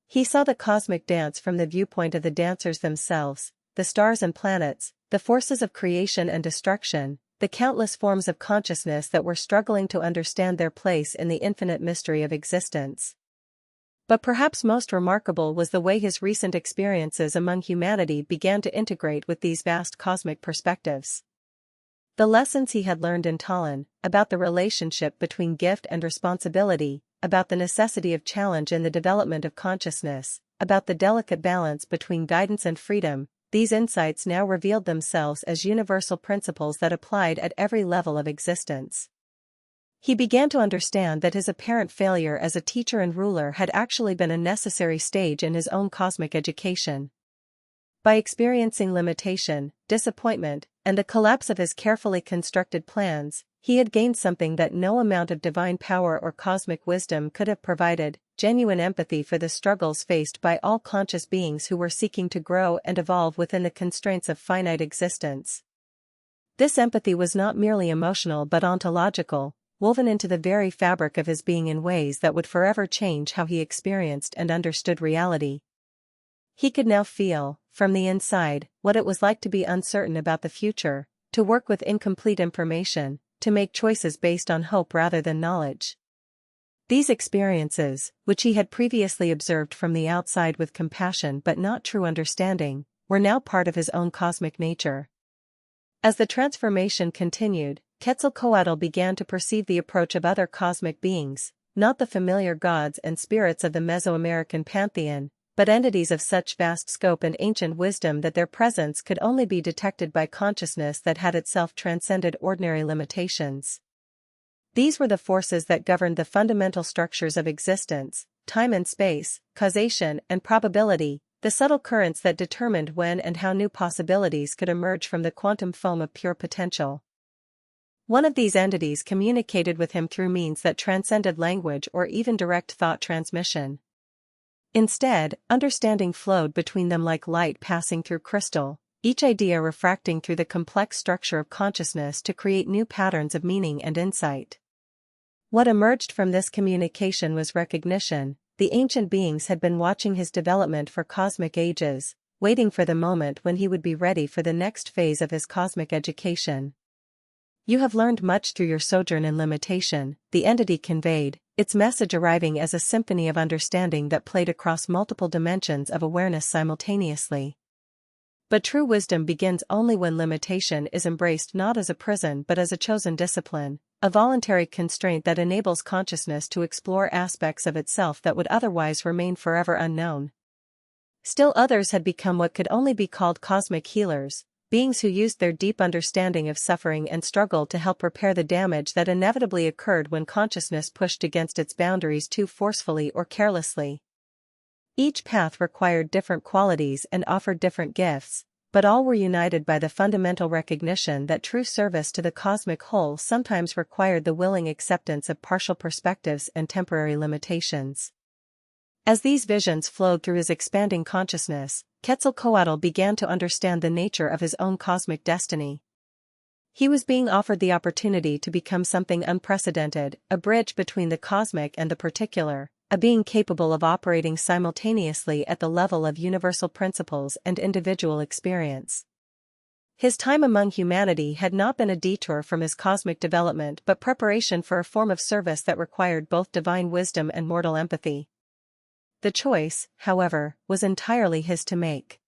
He saw the cosmic dance from the viewpoint of the dancers themselves, the stars and planets, the forces of creation and destruction, the countless forms of consciousness that were struggling to understand their place in the infinite mystery of existence. But perhaps most remarkable was the way his recent experiences among humanity began to integrate with these vast cosmic perspectives. The lessons he had learned in Talon, about the relationship between gift and responsibility, about the necessity of challenge in the development of consciousness, about the delicate balance between guidance and freedom, these insights now revealed themselves as universal principles that applied at every level of existence. He began to understand that his apparent failure as a teacher and ruler had actually been a necessary stage in his own cosmic education. By experiencing limitation, disappointment, and the collapse of his carefully constructed plans, he had gained something that no amount of divine power or cosmic wisdom could have provided: genuine empathy for the struggles faced by all conscious beings who were seeking to grow and evolve within the constraints of finite existence. This empathy was not merely emotional but ontological, woven into the very fabric of his being in ways that would forever change how he experienced and understood reality. He could now feel, from the inside, what it was like to be uncertain about the future, to work with incomplete information, to make choices based on hope rather than knowledge. These experiences, which he had previously observed from the outside with compassion but not true understanding, were now part of his own cosmic nature. As the transformation continued, Quetzalcoatl began to perceive the approach of other cosmic beings, not the familiar gods and spirits of the Mesoamerican pantheon, but entities of such vast scope and ancient wisdom that their presence could only be detected by consciousness that had itself transcended ordinary limitations. These were the forces that governed the fundamental structures of existence: time and space, causation and probability, the subtle currents that determined when and how new possibilities could emerge from the quantum foam of pure potential. One of these entities communicated with him through means that transcended language or even direct thought transmission. Instead, understanding flowed between them like light passing through crystal, each idea refracting through the complex structure of consciousness to create new patterns of meaning and insight. What emerged from this communication was recognition. The ancient beings had been watching his development for cosmic ages, waiting for the moment when he would be ready for the next phase of his cosmic education. "You have learned much through your sojourn in limitation," the entity conveyed, its message arriving as a symphony of understanding that played across multiple dimensions of awareness simultaneously. But true wisdom begins only when limitation is embraced not as a prison but as a chosen discipline, a voluntary constraint that enables consciousness to explore aspects of itself that would otherwise remain forever unknown. Still others had become what could only be called cosmic healers, beings who used their deep understanding of suffering and struggle to help repair the damage that inevitably occurred when consciousness pushed against its boundaries too forcefully or carelessly. Each path required different qualities and offered different gifts, but all were united by the fundamental recognition that true service to the cosmic whole sometimes required the willing acceptance of partial perspectives and temporary limitations. As these visions flowed through his expanding consciousness, Quetzalcoatl began to understand the nature of his own cosmic destiny. He was being offered the opportunity to become something unprecedented, a bridge between the cosmic and the particular, a being capable of operating simultaneously at the level of universal principles and individual experience. His time among humanity had not been a detour from his cosmic development but preparation for a form of service that required both divine wisdom and mortal empathy. The choice, however, was entirely his to make.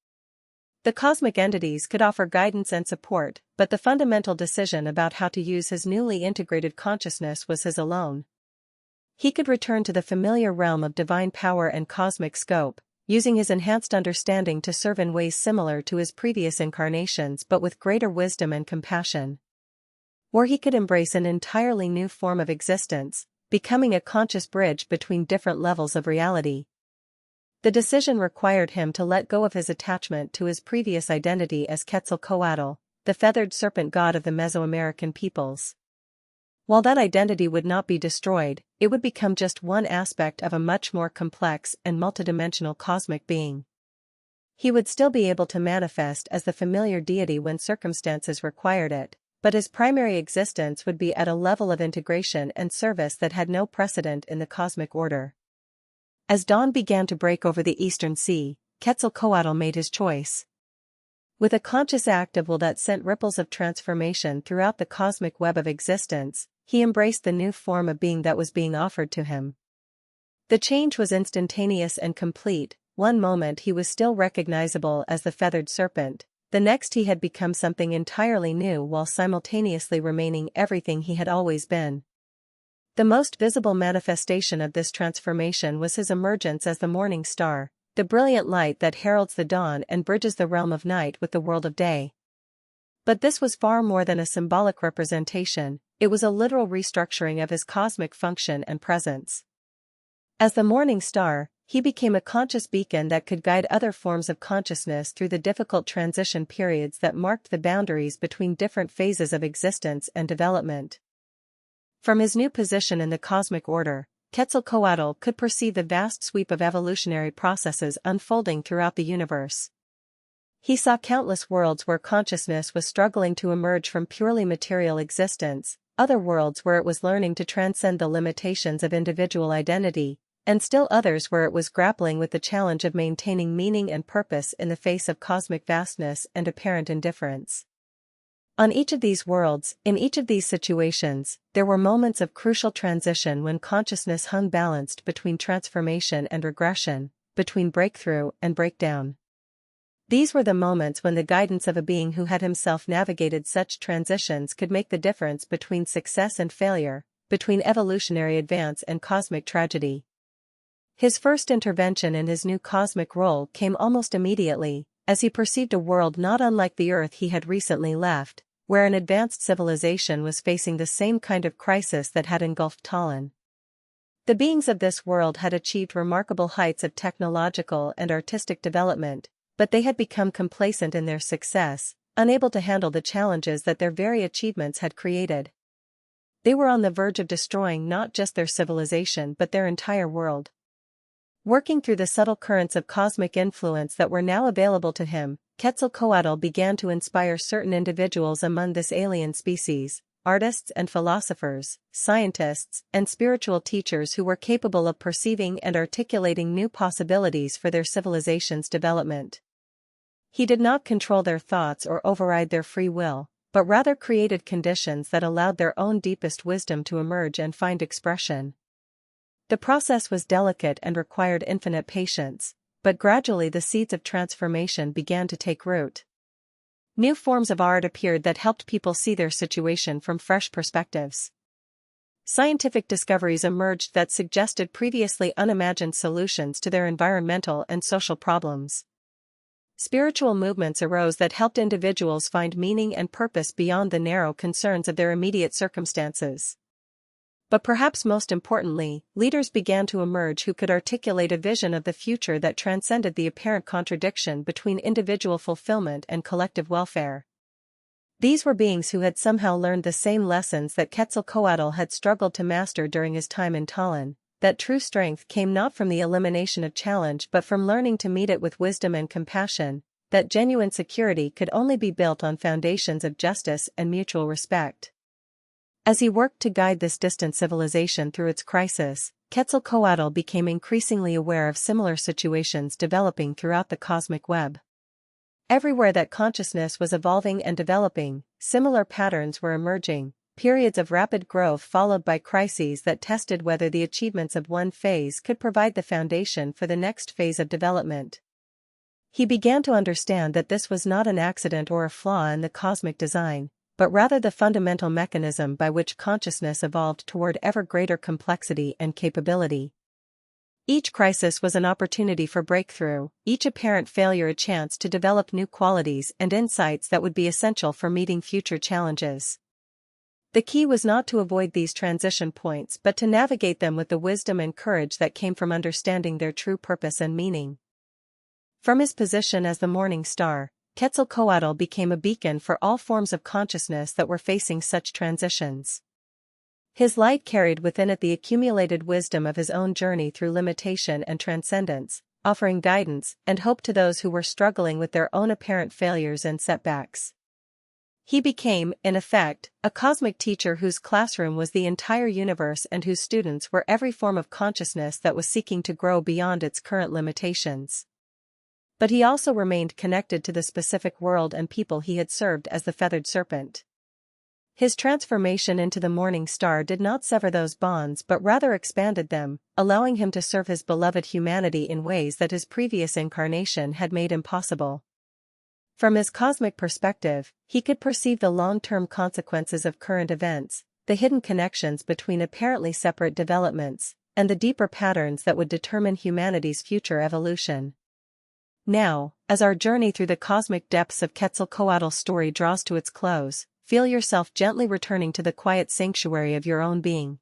The cosmic entities could offer guidance and support, but the fundamental decision about how to use his newly integrated consciousness was his alone. He could return to the familiar realm of divine power and cosmic scope, using his enhanced understanding to serve in ways similar to his previous incarnations but with greater wisdom and compassion. Or he could embrace an entirely new form of existence, becoming a conscious bridge between different levels of reality. The decision required him to let go of his attachment to his previous identity as Quetzalcoatl, the feathered serpent god of the Mesoamerican peoples. While that identity would not be destroyed, it would become just one aspect of a much more complex and multidimensional cosmic being. He would still be able to manifest as the familiar deity when circumstances required it, but his primary existence would be at a level of integration and service that had no precedent in the cosmic order. As dawn began to break over the eastern sea, Quetzalcoatl made his choice. With a conscious act of will that sent ripples of transformation throughout the cosmic web of existence, he embraced the new form of being that was being offered to him. The change was instantaneous and complete. One moment he was still recognizable as the feathered serpent, the next he had become something entirely new while simultaneously remaining everything he had always been. The most visible manifestation of this transformation was his emergence as the morning star, the brilliant light that heralds the dawn and bridges the realm of night with the world of day. But this was far more than a symbolic representation, it was a literal restructuring of his cosmic function and presence. As the morning star, he became a conscious beacon that could guide other forms of consciousness through the difficult transition periods that marked the boundaries between different phases of existence and development. From his new position in the cosmic order, Quetzalcoatl could perceive the vast sweep of evolutionary processes unfolding throughout the universe. He saw countless worlds where consciousness was struggling to emerge from purely material existence, other worlds where it was learning to transcend the limitations of individual identity, and still others where it was grappling with the challenge of maintaining meaning and purpose in the face of cosmic vastness and apparent indifference. On each of these worlds, in each of these situations, there were moments of crucial transition when consciousness hung balanced between transformation and regression, between breakthrough and breakdown. These were the moments when the guidance of a being who had himself navigated such transitions could make the difference between success and failure, between evolutionary advance and cosmic tragedy. His first intervention in his new cosmic role came almost immediately, as he perceived a world not unlike the Earth he had recently left, where an advanced civilization was facing the same kind of crisis that had engulfed Talon. The beings of this world had achieved remarkable heights of technological and artistic development, but they had become complacent in their success, unable to handle the challenges that their very achievements had created. They were on the verge of destroying not just their civilization but their entire world. Working through the subtle currents of cosmic influence that were now available to him, Quetzalcoatl began to inspire certain individuals among this alien species, artists and philosophers, scientists, and spiritual teachers who were capable of perceiving and articulating new possibilities for their civilization's development. He did not control their thoughts or override their free will, but rather created conditions that allowed their own deepest wisdom to emerge and find expression. The process was delicate and required infinite patience, but gradually the seeds of transformation began to take root. New forms of art appeared that helped people see their situation from fresh perspectives. Scientific discoveries emerged that suggested previously unimagined solutions to their environmental and social problems. Spiritual movements arose that helped individuals find meaning and purpose beyond the narrow concerns of their immediate circumstances. But perhaps most importantly, leaders began to emerge who could articulate a vision of the future that transcended the apparent contradiction between individual fulfillment and collective welfare. These were beings who had somehow learned the same lessons that Quetzalcoatl had struggled to master during his time in Talon, that true strength came not from the elimination of challenge but from learning to meet it with wisdom and compassion, that genuine security could only be built on foundations of justice and mutual respect. As he worked to guide this distant civilization through its crisis, Quetzalcoatl became increasingly aware of similar situations developing throughout the cosmic web. Everywhere that consciousness was evolving and developing, similar patterns were emerging, periods of rapid growth followed by crises that tested whether the achievements of one phase could provide the foundation for the next phase of development. He began to understand that this was not an accident or a flaw in the cosmic design, but rather the fundamental mechanism by which consciousness evolved toward ever greater complexity and capability. Each crisis was an opportunity for breakthrough, each apparent failure a chance to develop new qualities and insights that would be essential for meeting future challenges. The key was not to avoid these transition points but to navigate them with the wisdom and courage that came from understanding their true purpose and meaning. From his position as the morning star, Quetzalcoatl became a beacon for all forms of consciousness that were facing such transitions. His light carried within it the accumulated wisdom of his own journey through limitation and transcendence, offering guidance and hope to those who were struggling with their own apparent failures and setbacks. He became, in effect, a cosmic teacher whose classroom was the entire universe and whose students were every form of consciousness that was seeking to grow beyond its current limitations. But he also remained connected to the specific world and people he had served as the Feathered Serpent. His transformation into the morning star did not sever those bonds but rather expanded them, allowing him to serve his beloved humanity in ways that his previous incarnation had made impossible. From his cosmic perspective, he could perceive the long-term consequences of current events, the hidden connections between apparently separate developments, and the deeper patterns that would determine humanity's future evolution. Now, as our journey through the cosmic depths of Quetzalcoatl's story draws to its close, feel yourself gently returning to the quiet sanctuary of your own being.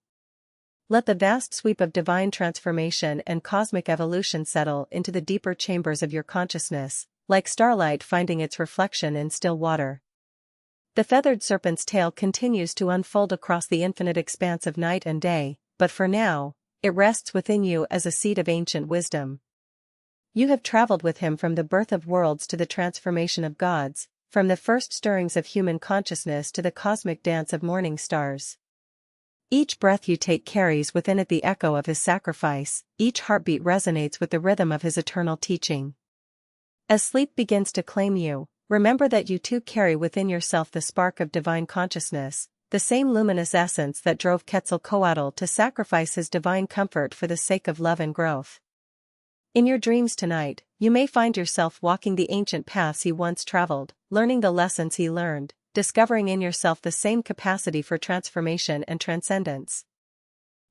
Let the vast sweep of divine transformation and cosmic evolution settle into the deeper chambers of your consciousness, like starlight finding its reflection in still water. The feathered serpent's tale continues to unfold across the infinite expanse of night and day, but for now, it rests within you as a seed of ancient wisdom. You have traveled with him from the birth of worlds to the transformation of gods, from the first stirrings of human consciousness to the cosmic dance of morning stars. Each breath you take carries within it the echo of his sacrifice, each heartbeat resonates with the rhythm of his eternal teaching. As sleep begins to claim you, remember that you too carry within yourself the spark of divine consciousness, the same luminous essence that drove Quetzalcoatl to sacrifice his divine comfort for the sake of love and growth. In your dreams tonight, you may find yourself walking the ancient paths he once traveled, learning the lessons he learned, discovering in yourself the same capacity for transformation and transcendence.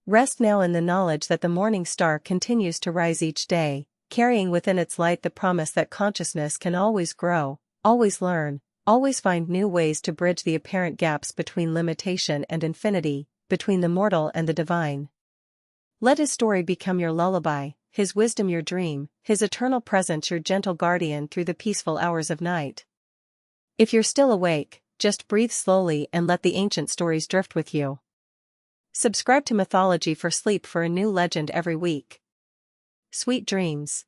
Rest now in the knowledge that the morning star continues to rise each day, carrying within its light the promise that consciousness can always grow, always learn, always find new ways to bridge the apparent gaps between limitation and infinity, between the mortal and the divine. Let his story become your lullaby, his wisdom your dream, his eternal presence your gentle guardian through the peaceful hours of night. If you're still awake, just breathe slowly and let the ancient stories drift with you. Subscribe to Mythology for sleep for a new legend every week. Sweet dreams.